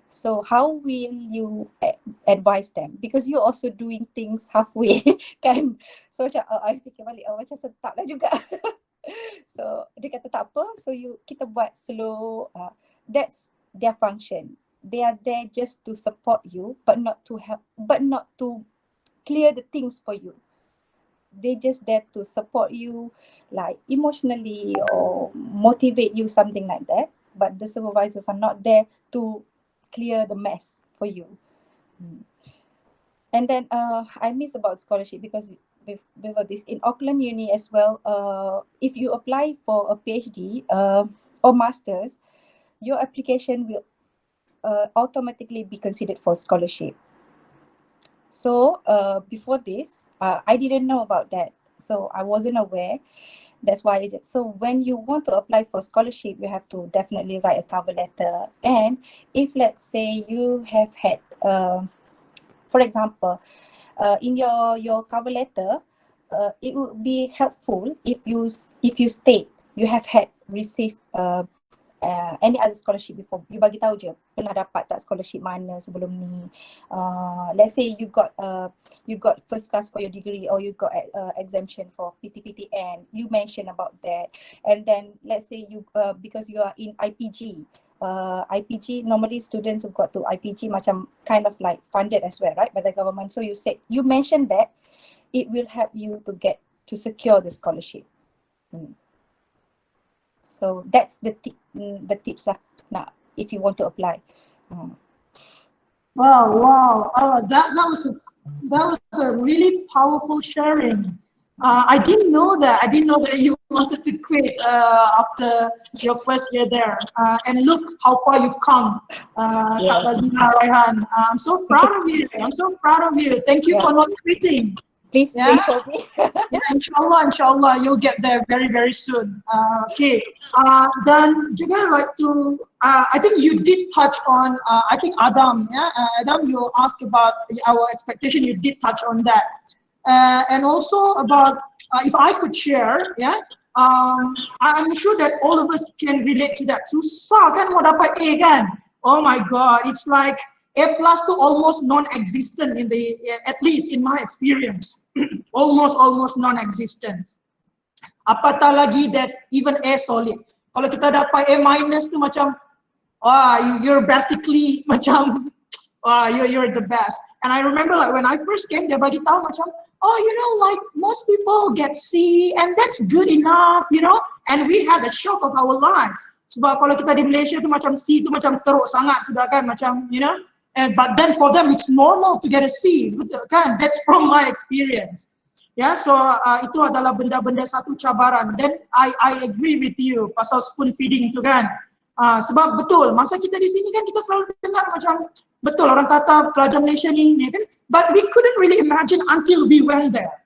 So how will you advise them? Because you're also doing things halfway, kan? So macam I fikir balik, macam setak lah juga. So dia kata tak apa, so kita buat slow. That's their function. They are there just to support you, but not to help, but not to clear the things for you. They just there to support you, like emotionally or motivate you, something like that. But the supervisors are not there to clear the mess for you. And then I miss about scholarship because before this in Auckland Uni as well, if you apply for a PhD or masters, your application will automatically be considered for scholarship. So before this, I didn't know about that, so I wasn't aware. That's why. So when you want to apply for scholarship, you have to definitely write a cover letter. And if let's say you have had, for example, in your cover letter, it would be helpful if you state you have received any other scholarship before. You bagi tahu je pernah dapat tak scholarship mana sebelum ni. Let's say you got first class for your degree or you got exemption for PTPTN. You mention about that. And then let's say you because you are in IPG. IPG, normally students who got to IPG macam kind of like funded as well, right, by the government. So you mentioned that it will help you to secure the scholarship. So that's the tips lah. Now, if you want to apply. Wow. That was a really powerful sharing. I didn't know that. I didn't know that you wanted to quit after your first year there. And look how far you've come, Kak Bazilah, Raihan. I'm so proud of you. Thank you for not quitting. Please pray for me. Inshallah, you'll get there very, very soon. Okay. Then juga like to, I think you did touch on, I think Adam, Adam, you asked about our expectation. You did touch on that. And also about, if I could share, I'm sure that all of us can relate to that. Susah kan mau dapat A kan? Oh my God, it's like A+ to almost non-existent at least in my experience. almost non-existent. Apatah lagi that even A solid. Kalau kita dapat A- tu macam, you're basically macam, you're the best. And I remember like when I first came, dia bagi tahu macam, like most people get C and that's good enough, and we had a shock of our lives. Sebab kalau kita di Malaysia tu macam C tu macam teruk sangat sudah kan, macam, but then for them it's normal to get a C, betul kan? That's from my experience. So itu adalah benda-benda satu cabaran. Then I agree with you pasal spoon feeding tu kan. Sebab betul, masa kita di sini kan kita selalu dengar macam, betul orang kata pelajar Malaysia ni kan, but we couldn't really imagine until we went there.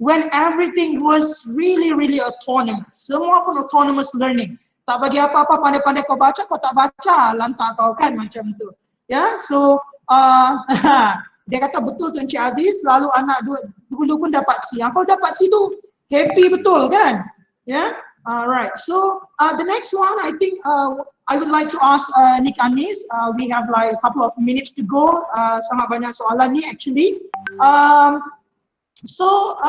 When everything was really, really autonomous. Semua pun autonomous learning. Tak bagi apa-apa, pandai-pandai kau baca, kau tak baca, lantak kau kan macam tu. So dia kata betul tu Encik Aziz, lalu anak dulu pun dapat C. Kalau dapat C tu happy betul kan? Alright. So the next one, I think I would like to ask Nik Anis. We have like a couple of minutes to go. Sangat banyak soalan ni actually. So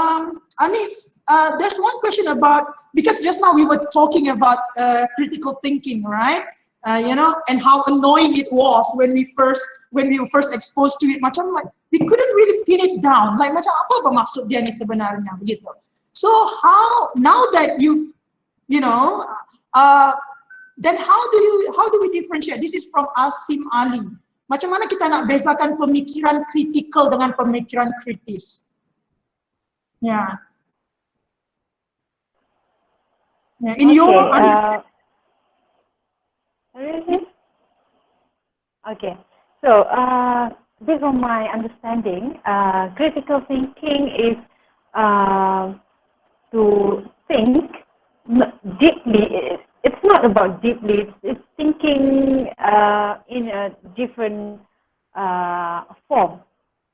Anis, there's one question about, because just now we were talking about critical thinking, right? And how annoying it was when we were first exposed to it. Macam like we couldn't really pin it down. Like macam apa maksud dia ni sebenarnya begitu. So how, now that you've, then how do we differentiate? This is from Asim Ali. Macam mana kita nak bezakan pemikiran kritikal dengan pemikiran kritis? In your Okay, so based on my understanding, critical thinking is to think deeply. It's not about deeply, it's thinking in a different form,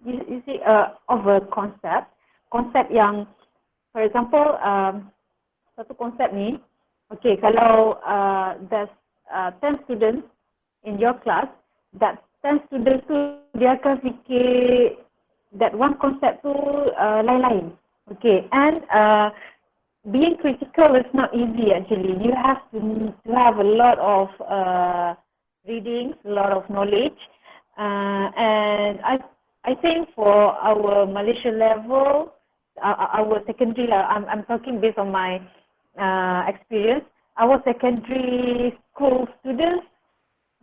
you see, of a concept yang, for example, satu konsep ni, okay, kalau there's 10 students in your class, that 10 students tu dia akan fikir that one concept tu lain-lain. Okay, and being critical is not easy actually. You have to have a lot of readings, a lot of knowledge, and I think for our Malaysia level, our secondary, I'm talking based on my experience, our secondary school students,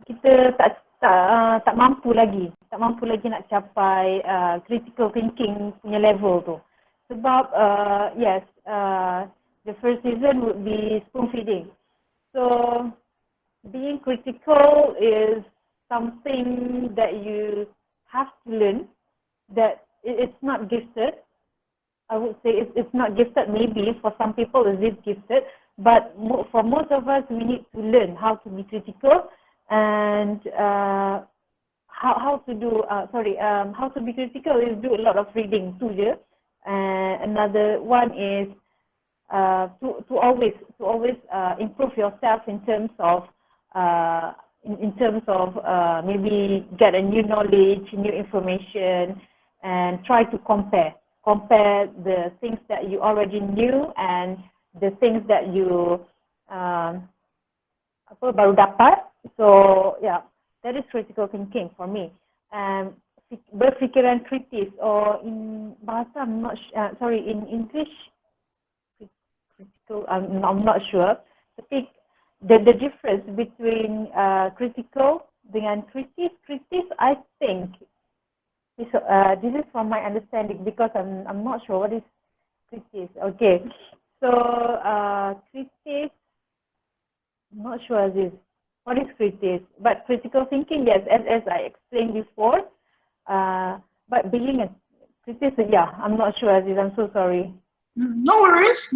kita tak mampu lagi nak capai critical thinking punya level tu. Sebab yes, the first reason would be spoon feeding. So being critical is something that you have to learn, that it's not gifted. I would say it's not gifted. Maybe for some people it is gifted, but for most of us we need to learn how to be critical and how to be critical is do a lot of reading too. Another one is to always improve yourself in terms of maybe get a new knowledge, new information, and try to compare the things that you already knew and the things that you baru dapat. So yeah, that is critical thinking for me. Berfikiran kritis, or in Bahasa, I'm not sorry, in English, critical, I'm not sure. Tapi the difference between critical dengan kritis, I think this is from my understanding, because I'm not sure what is kritis. Okay, so kritis, I'm not sure Aziz, what is kritis? But critical thinking, yes, as I explained before. But being a kritis, yeah, I'm not sure Aziz, I'm so sorry. No worries.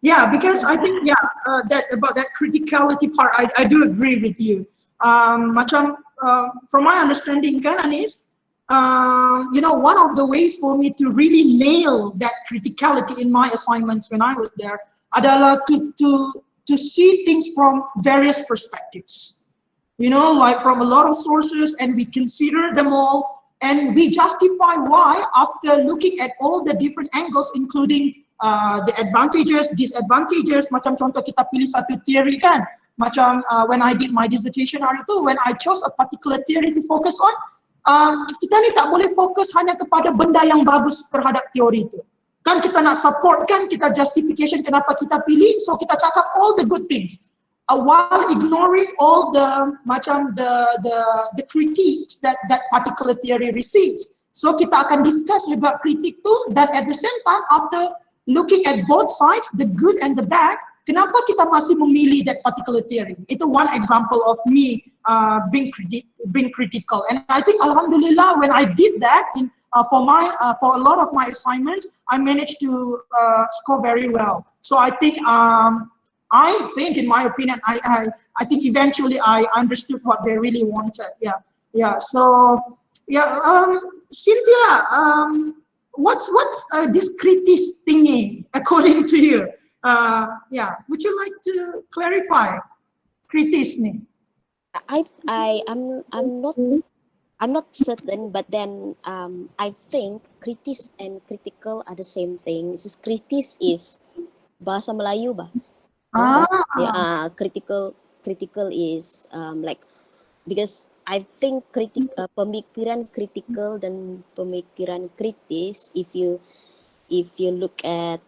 Yeah, because I think that about that criticality part, I do agree with you. Macam from my understanding kan Anis, one of the ways for me to really nail that criticality in my assignments when I was there adalah to see things from various perspectives. Like from a lot of sources, and we consider them all, and we justify why after looking at all the different angles, including the advantages, disadvantages. Macam contoh kita pilih satu theory kan, macam when I did my dissertation hari tu, when I chose a particular theory to focus on, kita ni tak boleh fokus hanya kepada benda yang bagus terhadap teori itu. Kan kita nak support kan, kita justification kenapa kita pilih, so kita cakap all the good things, while ignoring all the macam the critiques that particular theory receives. So kita akan discuss juga kritik tu, dan at the same time after looking at both sides, the good and the bad, kenapa kita masih memilih that particular theory? Itu one example of me being critical. And I think alhamdulillah when I did that for a lot of my assignments, I managed to score very well. So I think in my opinion, I think eventually I understood what they really wanted. So Cynthia, what's this kritis thingy according to you? Would you like to clarify kritis ni? I'm not certain, but then I think kritis and critical are the same thing. Kritis is bahasa Melayu bah. Critical is like, because I think pemikiran critical dan pemikiran kritis, if you look at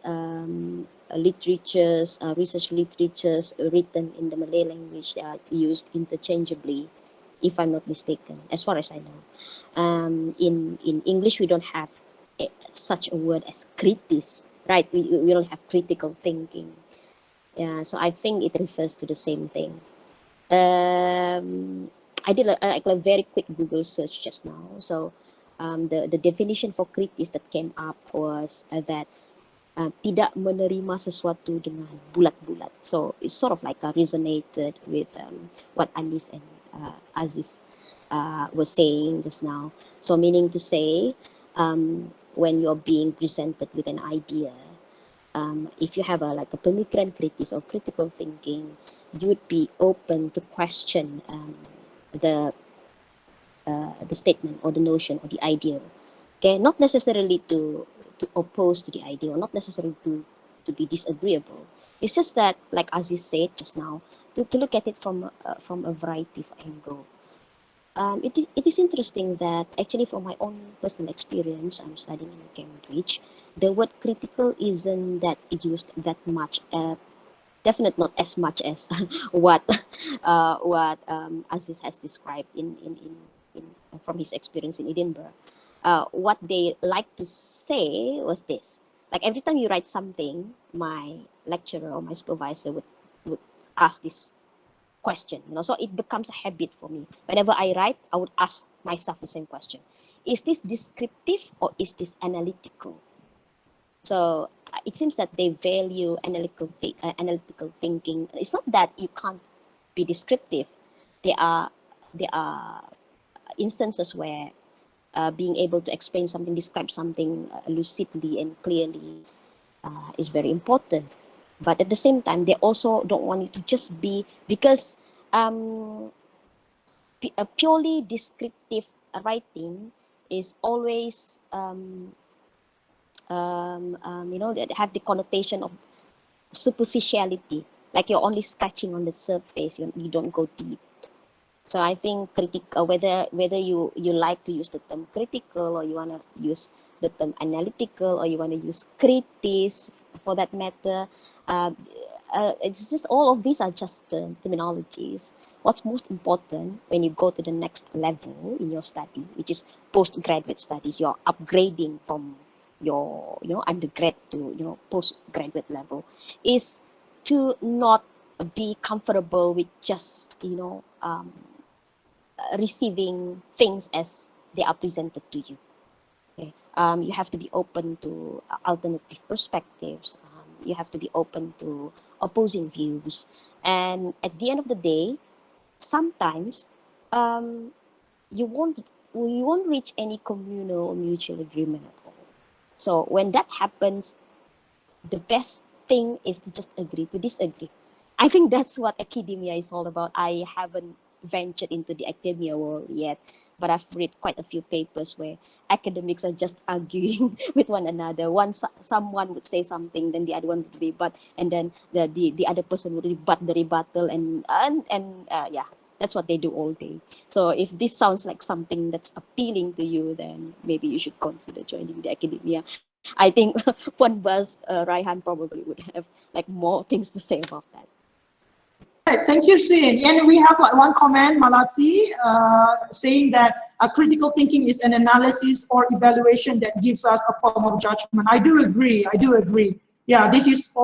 literatures, research literatures written in the Malay language, they are used interchangeably, if I'm not mistaken, as far as I know. In English, we don't have such a word as kritis, right? We don't have critical thinking. Yeah, so I think it refers to the same thing. I did a very quick Google search just now. So the definition for kritis that came up was that tidak menerima sesuatu dengan bulat-bulat. So it's sort of like resonated with what Anis and Aziz was saying just now. So meaning to say, when you're being presented with an idea, if you have like a pemikiran kritis or critical thinking, you would be open to question the statement or the notion or the idea. Okay, not necessarily to oppose to the idea, or not necessarily to be disagreeable. It's just that, like Aziz said just now, to look at it from a variety of angle. It is interesting that actually from my own personal experience, I'm studying in Cambridge, the word critical isn't that used that much. Definitely not as much as what Aziz has described in from his experience in Edinburgh. What they like to say was this: like every time you write something, my lecturer or my supervisor would ask this question, so it becomes a habit for me. Whenever I write, I would ask myself the same question: is this descriptive or is this analytical? So it seems that they value analytical thinking. It's not that you can't be descriptive. There are instances where being able to explain something, describe something lucidly and clearly is very important. But at the same time, they also don't want you to just be, because a purely descriptive writing is always that have the connotation of superficiality, like you're only scratching on the surface, you don't go deep. So I think whether you like to use the term critical, or you want to use the term analytical, or you want to use kritis for that matter, it's just all of these are just terminologies. What's most important when you go to the next level in your study, which is postgraduate studies, you're upgrading from your undergrad to postgraduate level, is to not be comfortable with just receiving things as they are presented to you. Okay? You have to be open to alternative perspectives. You have to be open to opposing views, and at the end of the day, sometimes you won't reach any communal or mutual agreement at all. So when that happens, the best thing is to just agree to disagree. I think that's what academia is all about. I haven't ventured into the academia world yet, but I've read quite a few papers where academics are just arguing with one another. Someone would say something, then the other one would rebut, and then the other person would rebut the rebuttal, and yeah, that's what they do all day. So if this sounds like something that's appealing to you, then maybe you should consider joining the academia. I think Puan Raihan probably would have like more things to say about that. Right, thank you, Sin. And we have like one comment, Malafi, saying that critical thinking is an analysis or evaluation that gives us a form of judgment. I do agree. Yeah, this is,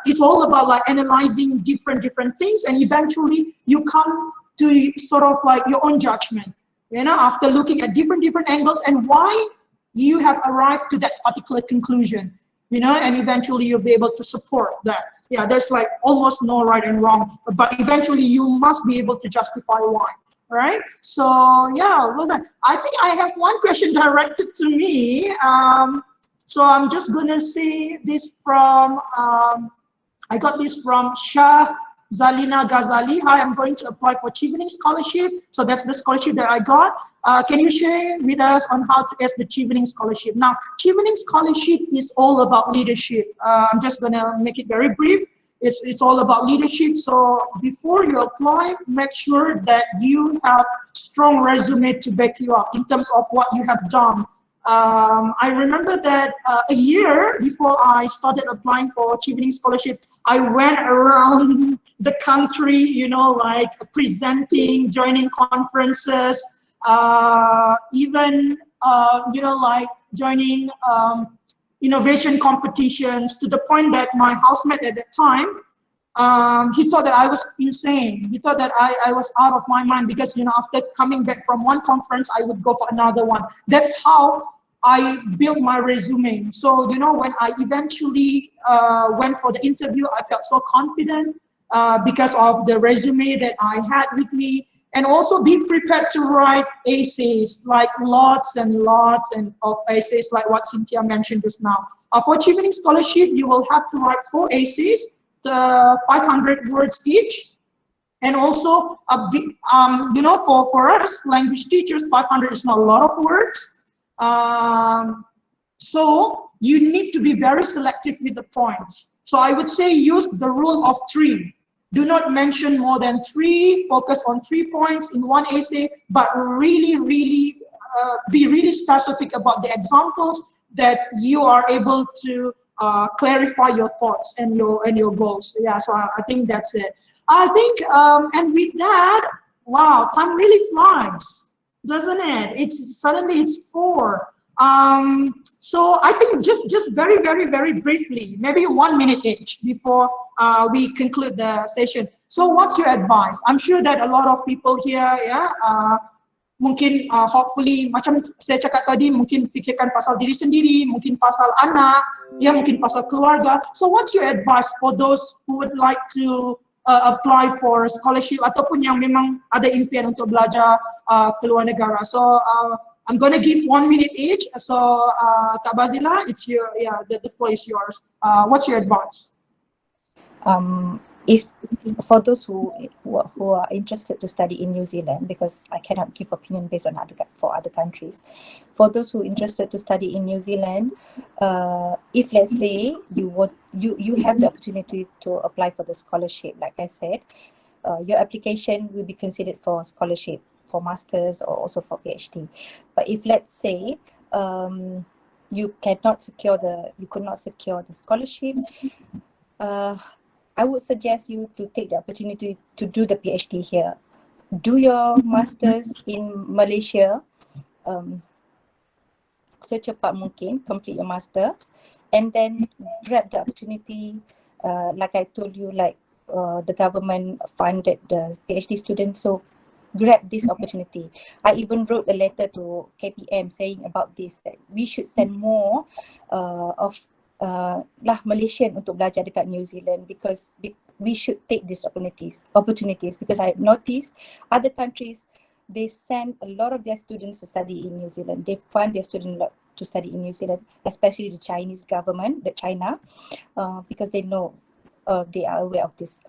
it's all about like analyzing different things, and eventually you come to sort of like your own judgment, after looking at different angles and why you have arrived to that particular conclusion, and eventually you'll be able to support that. Yeah, there's like almost no right and wrong, but eventually you must be able to justify why, right? So yeah, well done. I think I have one question directed to me. So I'm just gonna say this from, I got this from Shah Zalina Ghazali. Hi, I'm going to apply for Chevening Scholarship. So that's the scholarship that I got. Can you share with us on how to ask the Chevening Scholarship? Now, Chevening Scholarship is all about leadership. I'm just gonna make it very brief. It's all about leadership. So before you apply, make sure that you have strong resume to back you up in terms of what you have done. I remember that a year before I started applying for Chevening Scholarship, I went around the country, like presenting, joining conferences, even, like joining innovation competitions, to the point that my housemate at that time, he thought that I was insane. He thought that I was out of my mind because, after coming back from one conference, I would go for another one. That's how I built my resume. So, when I eventually went for the interview, I felt so confident because of the resume that I had with me. And also be prepared to write essays, like lots and lots of essays, like what Cynthia mentioned just now. For Achieving Scholarship, you will have to write 4 essays, 500 words each. And also, you know, for us language teachers, 500 is not a lot of words. So you need to be very selective with the points. So I would say use the rule of 3. Do not mention more than 3, focus on 3 points in one essay, but really be really specific about the examples that you are able to clarify your thoughts and your goals. Yeah, so I think that's it. I think, and with that, wow, time really flies, doesn't it? It's 4. So I think just very briefly, maybe 1 minute each before we conclude the session. So what's your advice? I'm sure that a lot of people here, mungkin hopefully macam saya cakap tadi, mungkin fikirkan pasal diri sendiri, mungkin pasal anak, mungkin pasal keluarga. So what's your advice for those who would like to apply for scholarship ataupun yang memang ada impian untuk belajar ke luar negara? So I'm going to give 1 minute each. So Kak Bazilah, it's your, the floor is yours. What's your advice? If for those who are interested to study in New Zealand, because I cannot give opinion based on for other countries. For those who are interested to study in New Zealand, if let's say you have the opportunity to apply for the scholarship, like I said, your application will be considered for scholarship for masters or also for PhD. But if let's say you could not secure the scholarship, I would suggest you to take the opportunity to do the PhD here. Do your masters in Malaysia, secepat mungkin, complete your masters, and then grab the opportunity, like I told you, like the government funded the PhD students, so grab this opportunity. I even wrote a letter to KPM saying about this, that we should send more of Malaysian untuk belajar dekat New Zealand, because we should take these opportunities because I noticed other countries, they send a lot of their students to study in New Zealand. They fund their students to study in New Zealand, especially the Chinese government, China, because they know, they are aware of this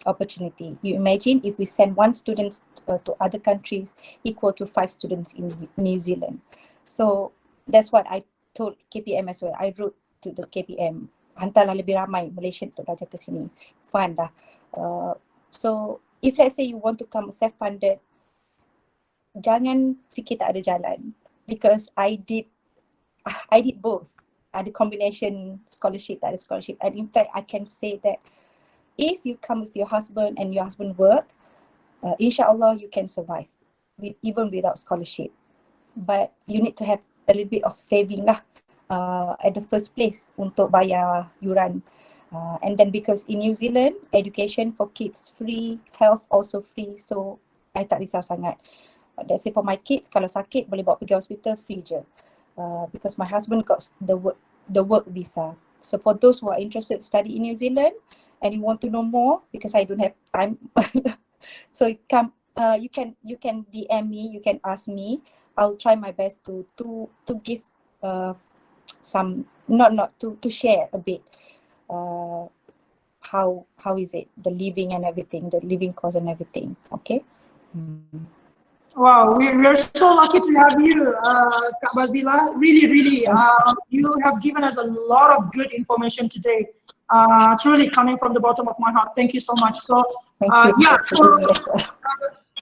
opportunity. You imagine if we send 1 student to other countries equal to 5 students in New Zealand. So that's what I told KPM as well. I wrote to the KPM, hantarlah lebih ramai Malaysian untuk belajar ke sini, fund dah. So if let's say you want to come self-funded, jangan fikir tak ada jalan, because I did both. Ada combination scholarship, tak ada scholarship, and in fact I can say that if you come with your husband and your husband work, inshallah you can survive even without scholarship. But you need to have a little bit of saving lah at the first place untuk bayar yuran. And then because in New Zealand, education for kids free, health also free, so I tak risau sangat. Let's say for my kids, kalau sakit boleh bawa pergi hospital free je. Because my husband got the work visa. So for those who are interested to study in New Zealand and you want to know more, because I don't have time, so you can DM me, you can ask me. I'll try my best to give some to share a bit how is it, the living and everything, the living cost and everything. Okay. Wow, we're so lucky to have you, Kak Bazilah. Really, you have given us a lot of good information today. Truly coming from the bottom of my heart. Thank you so much. So,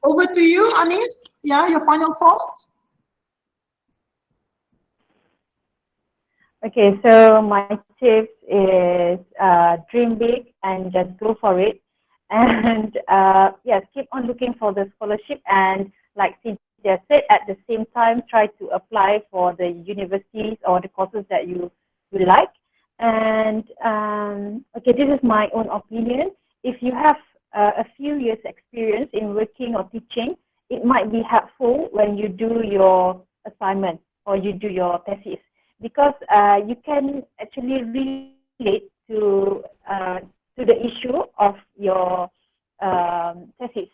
over to you, Anis. Yeah, your final thoughts. Okay, so my tips is dream big and just go for it. And yes, keep on looking for the scholarship, and like Cynthia said, at the same time, try to apply for the universities or the courses that you like. And okay, this is my own opinion. If you have a few years experience in working or teaching, it might be helpful when you do your assignment or you do your thesis, because you can actually relate to the issue of your thesis.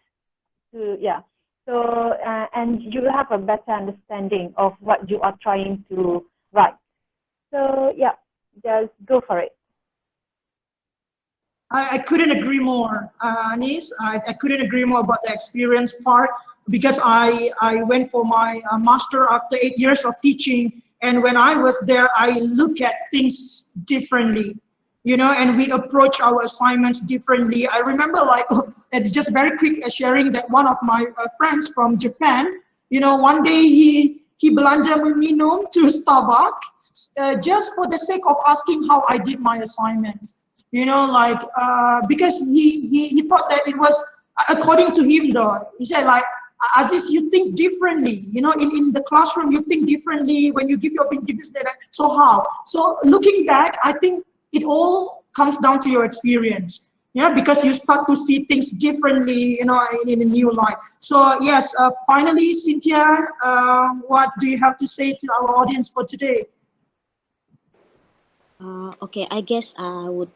So, and you will have a better understanding of what you are trying to write. So, yeah, just go for it. I couldn't agree more, Anis. I couldn't agree more about the experience part, because I went for my master after 8 years of teaching, and when I was there, I look at things differently, you know, and we approach our assignments differently. I remember, like, and just very quick sharing that one of my friends from Japan, you know, one day he belanja minum to Starbucks just for the sake of asking how I did my assignments. You know, like, because he thought that it was, according to him though, he said, like, Aziz, you think differently, you know, in the classroom you think differently, when you give your opinion, so how? So looking back, I think it all comes down to your experience, yeah, because you start to see things differently, you know, in a new light. So yes, finally, Cynthia, what do you have to say to our audience for today? Okay, I guess I would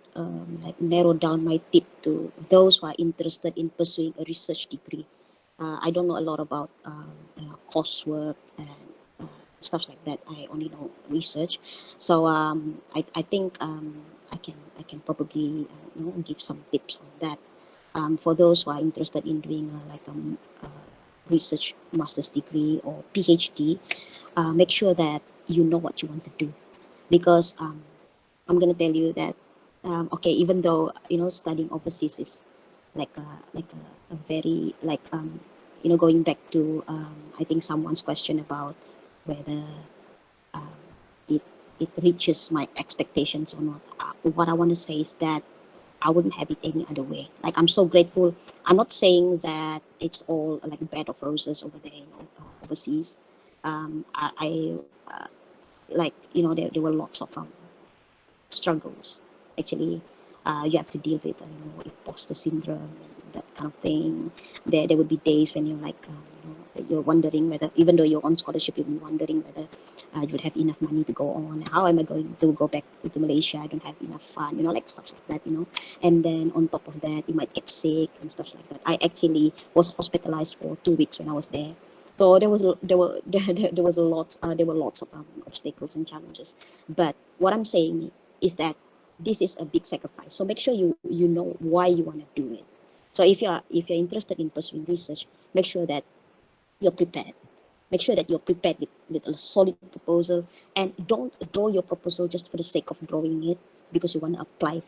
like narrow down my tip to those who are interested in pursuing a research degree. I don't know a lot about coursework and stuff like that. I only know research, so I think I can probably give some tips on that. For those who are interested in doing like a research master's degree or PhD, make sure that you know what you want to do, because I'm gonna tell you that okay, even though studying overseas is like a very like going back to I think someone's question about whether um, it reaches my expectations or not. What I want to say is that I wouldn't have it any other way. Like, I'm so grateful. I'm not saying that it's all like a bed of roses over there, overseas. I like there were lots of struggles. Actually, you have to deal with imposter syndrome and that kind of thing. There would be days when you're like you're wondering whether, even though you're on scholarship, you'll be wondering whether you would have enough money to go on. How am I going to go back to Malaysia? I don't have enough fund, like stuff like that, And then on top of that, you might get sick and stuff like that. I actually was hospitalized for 2 weeks when I was there. So there was a lot there were lots of obstacles and challenges. But what I'm saying is that this is a big sacrifice. So make sure you know why you want to do it. So if you're interested in pursuing research, make sure that you're prepared. Make sure that you're prepared with a solid proposal, and don't draw your proposal just for the sake of drawing it because you want to apply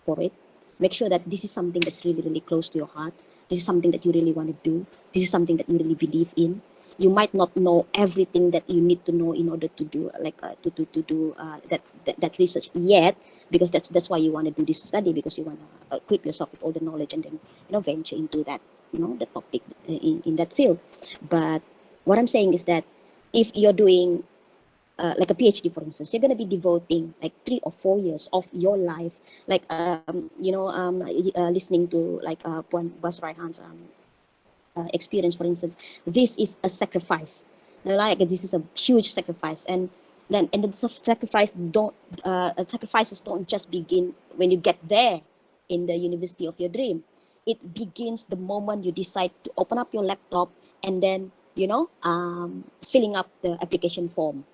for it. Make sure that this is something that's really, really close to your heart. This is something that you really want to do. This is something that you really believe in. You might not know everything that you need to know in order to do to do that research yet, because that's why you want to do this study, because you want to equip yourself with all the knowledge and then venture into that the topic in that field. But what I'm saying is that if you're doing like a PhD, for instance, you're going to be devoting like 3 or 4 years of your life, like listening to like Puan Raihan's experience, for instance. This is a sacrifice. Like, this is a huge sacrifice, and the sacrifices don't just begin when you get there in the university of your dream. It begins the moment you decide to open up your laptop and then filling up the application form.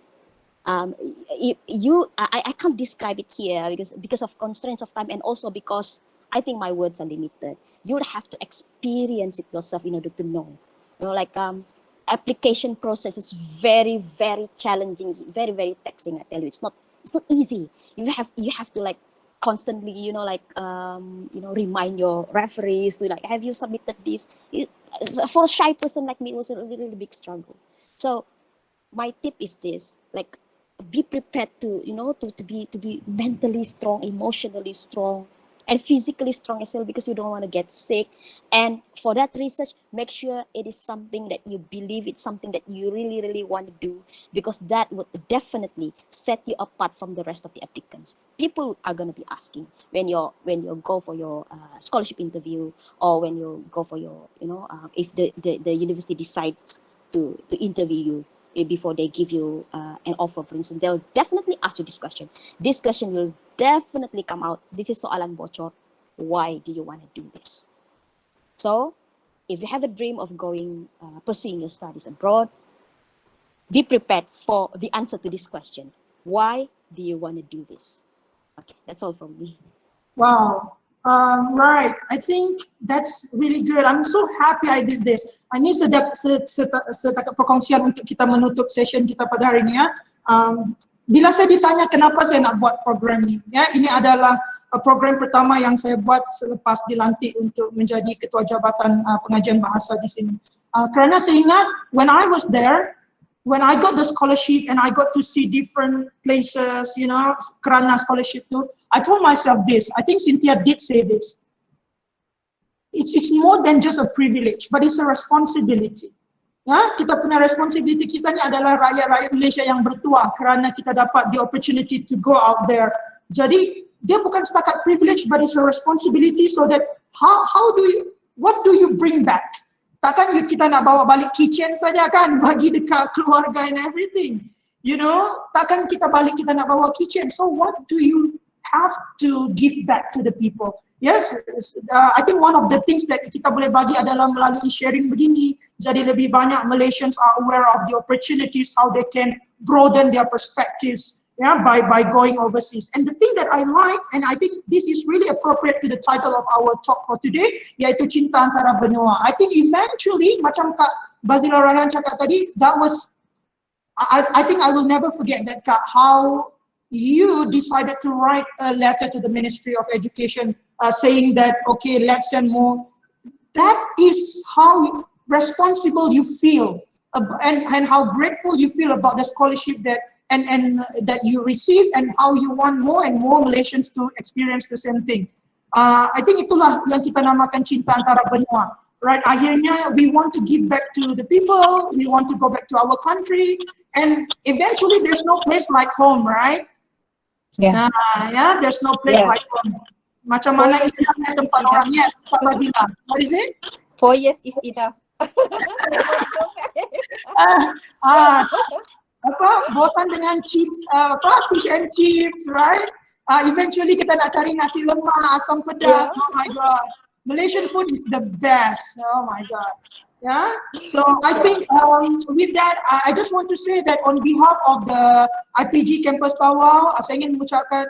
I can't describe it here because of constraints of time, and also because I think my words are limited. You would have to experience it yourself in order to know. Application process is very, very challenging. It's very, very taxing. I tell you, it's not easy. You have to like constantly, remind your referees to like, have you submitted this? For a shy person like me, it was a really, really big struggle. So my tip is this: like, be prepared to be mentally strong, emotionally strong, and physically strong as well, because you don't want to get sick. And for that research, make sure it is something that you believe, it's something that you really, really want to do, because that would definitely set you apart from the rest of the applicants. People are going to be asking when you go for your scholarship interview, or when you go for your if the university decides to interview you before they give you an offer, for instance. They'll definitely ask you this question. This question will definitely come out. This is soalan bocor. Why do you want to do this? So if you have a dream of going, pursuing your studies abroad, be prepared for the answer to this question. Why do you want to do this? Okay, that's all from me. Wow. Right. I think that's really good. I'm so happy I did this. Ini setakat perkongsian untuk kita menutup session kita pada hari ini ya. Bila saya ditanya kenapa saya nak buat program ini, ya, ini adalah program pertama yang saya buat selepas dilantik untuk menjadi Ketua Jabatan Pengajian Bahasa di sini. Kerana saya ingat when I was there, when I got the scholarship and I got to see different places, you know, kerana scholarship tu, I told myself this. I think Cynthia did say this. It's more than just a privilege, but it's a responsibility. Ya, kita punya responsibility kita ni adalah rakyat-rakyat Malaysia yang bertuah kerana kita dapat the opportunity to go out there. Jadi dia bukan setakat privilege, but it's a responsibility. So that what do you bring back? Takkan kita nak bawa balik kitchen saja kan, bagi dekat keluarga and everything. You know, takkan kita nak bawa kitchen. So what do you have to give back to the people? Yes, I think one of the things that kita boleh bagi adalah melalui sharing begini. Jadi lebih banyak Malaysians are aware of the opportunities, how they can broaden their perspectives, yeah, by going overseas. And the thing that I like, and I think this is really appropriate to the title of our talk for today, iaitu Cinta Antara Benua. I think eventually, macam Kak Bazilah Raihan cakap tadi, that was, I think I will never forget that, Kak, how you decided to write a letter to the Ministry of Education saying that, okay, let's send more. That is how responsible you feel and how grateful you feel about the scholarship that that you receive, and how you want more and more Malaysians to experience the same thing. I think itulah yang kita namakan Cinta Antara Benua. Right, akhirnya we want to give back to the people, we want to go back to our country, and eventually there's no place like home, right? Yeah. Yeah, there's no place like home. Macam mana Islamnya tempat orang, yes, tempat Bazilah. What is it? 4 years is enough. Bosan dengan chips, fish and chips, right? Eventually kita nak cari nasi lemak, asam pedas. Oh my god, Malaysian food is the best. Oh my god. Yeah, so I think with that, I just want to say that on behalf of the IPG Kampus Tawau, saya ingin mengucapkan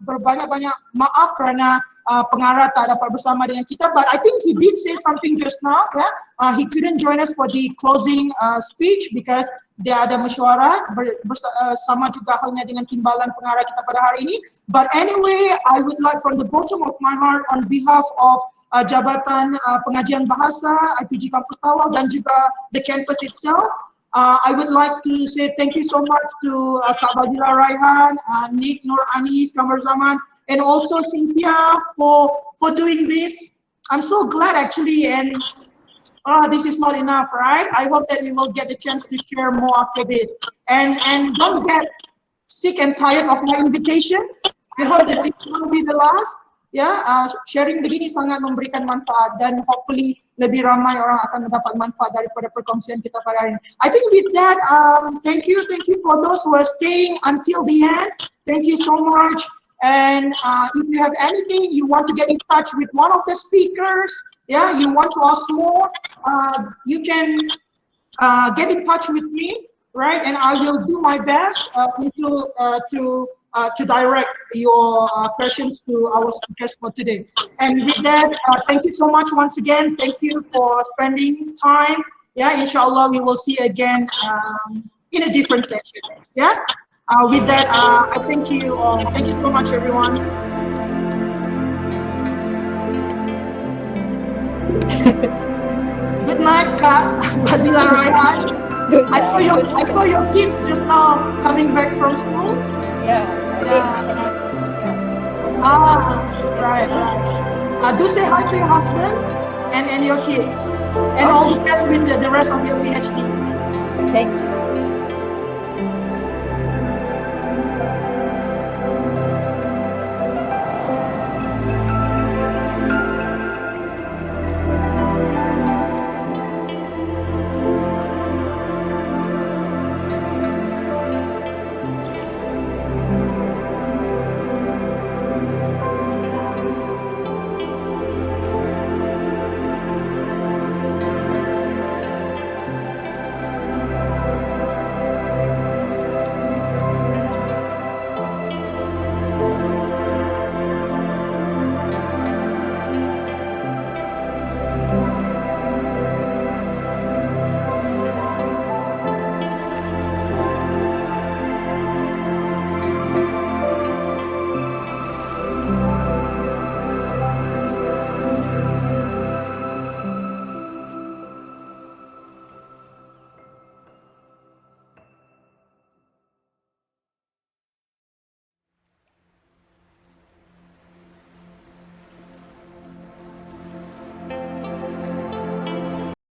berbanyak-banyak maaf kerana pengarah tak dapat bersama dengan kita. But I think he did say something just now. Yeah, he couldn't join us for the closing speech because dia ada mesyuarat bersama juga halnya dengan timbalan pengarah kita pada hari ini. But anyway, I would like from the bottom of my heart on behalf of Jabatan Pengajian Bahasa, IPG Kampus Tawau dan juga the campus itself, I would like to say thank you so much to Kak Bazilah Raihan, Nick, Noor, Anis, Kamar Zaman, and also Cynthia for doing this. I'm so glad actually, and this is not enough, right? I hope that we will get the chance to share more after this. And don't get sick and tired of my invitation. I hope that this will be the last. Ya, sharing begini sangat memberikan manfaat dan hopefully lebih ramai orang akan mendapat manfaat daripada perkongsian kita pada hari ini. I think with that, thank you for those who are staying until the end. Thank you so much. And if you have anything, you want to get in touch with one of the speakers, yeah, you want to ask more, you can get in touch with me, right? And I will do my best to direct your questions to our speakers for today. And with that, thank you so much once again. Thank you for spending time. Yeah, inshallah, we will see again in a different session. Yeah. With that, I thank you all. Thank you so much, everyone. Good night, Kak Bazilah Raihan. I saw your kids just now coming back from school. Yeah. Right. Do say hi to your husband and your kids, and all the best with the rest of your PhD. Thank you.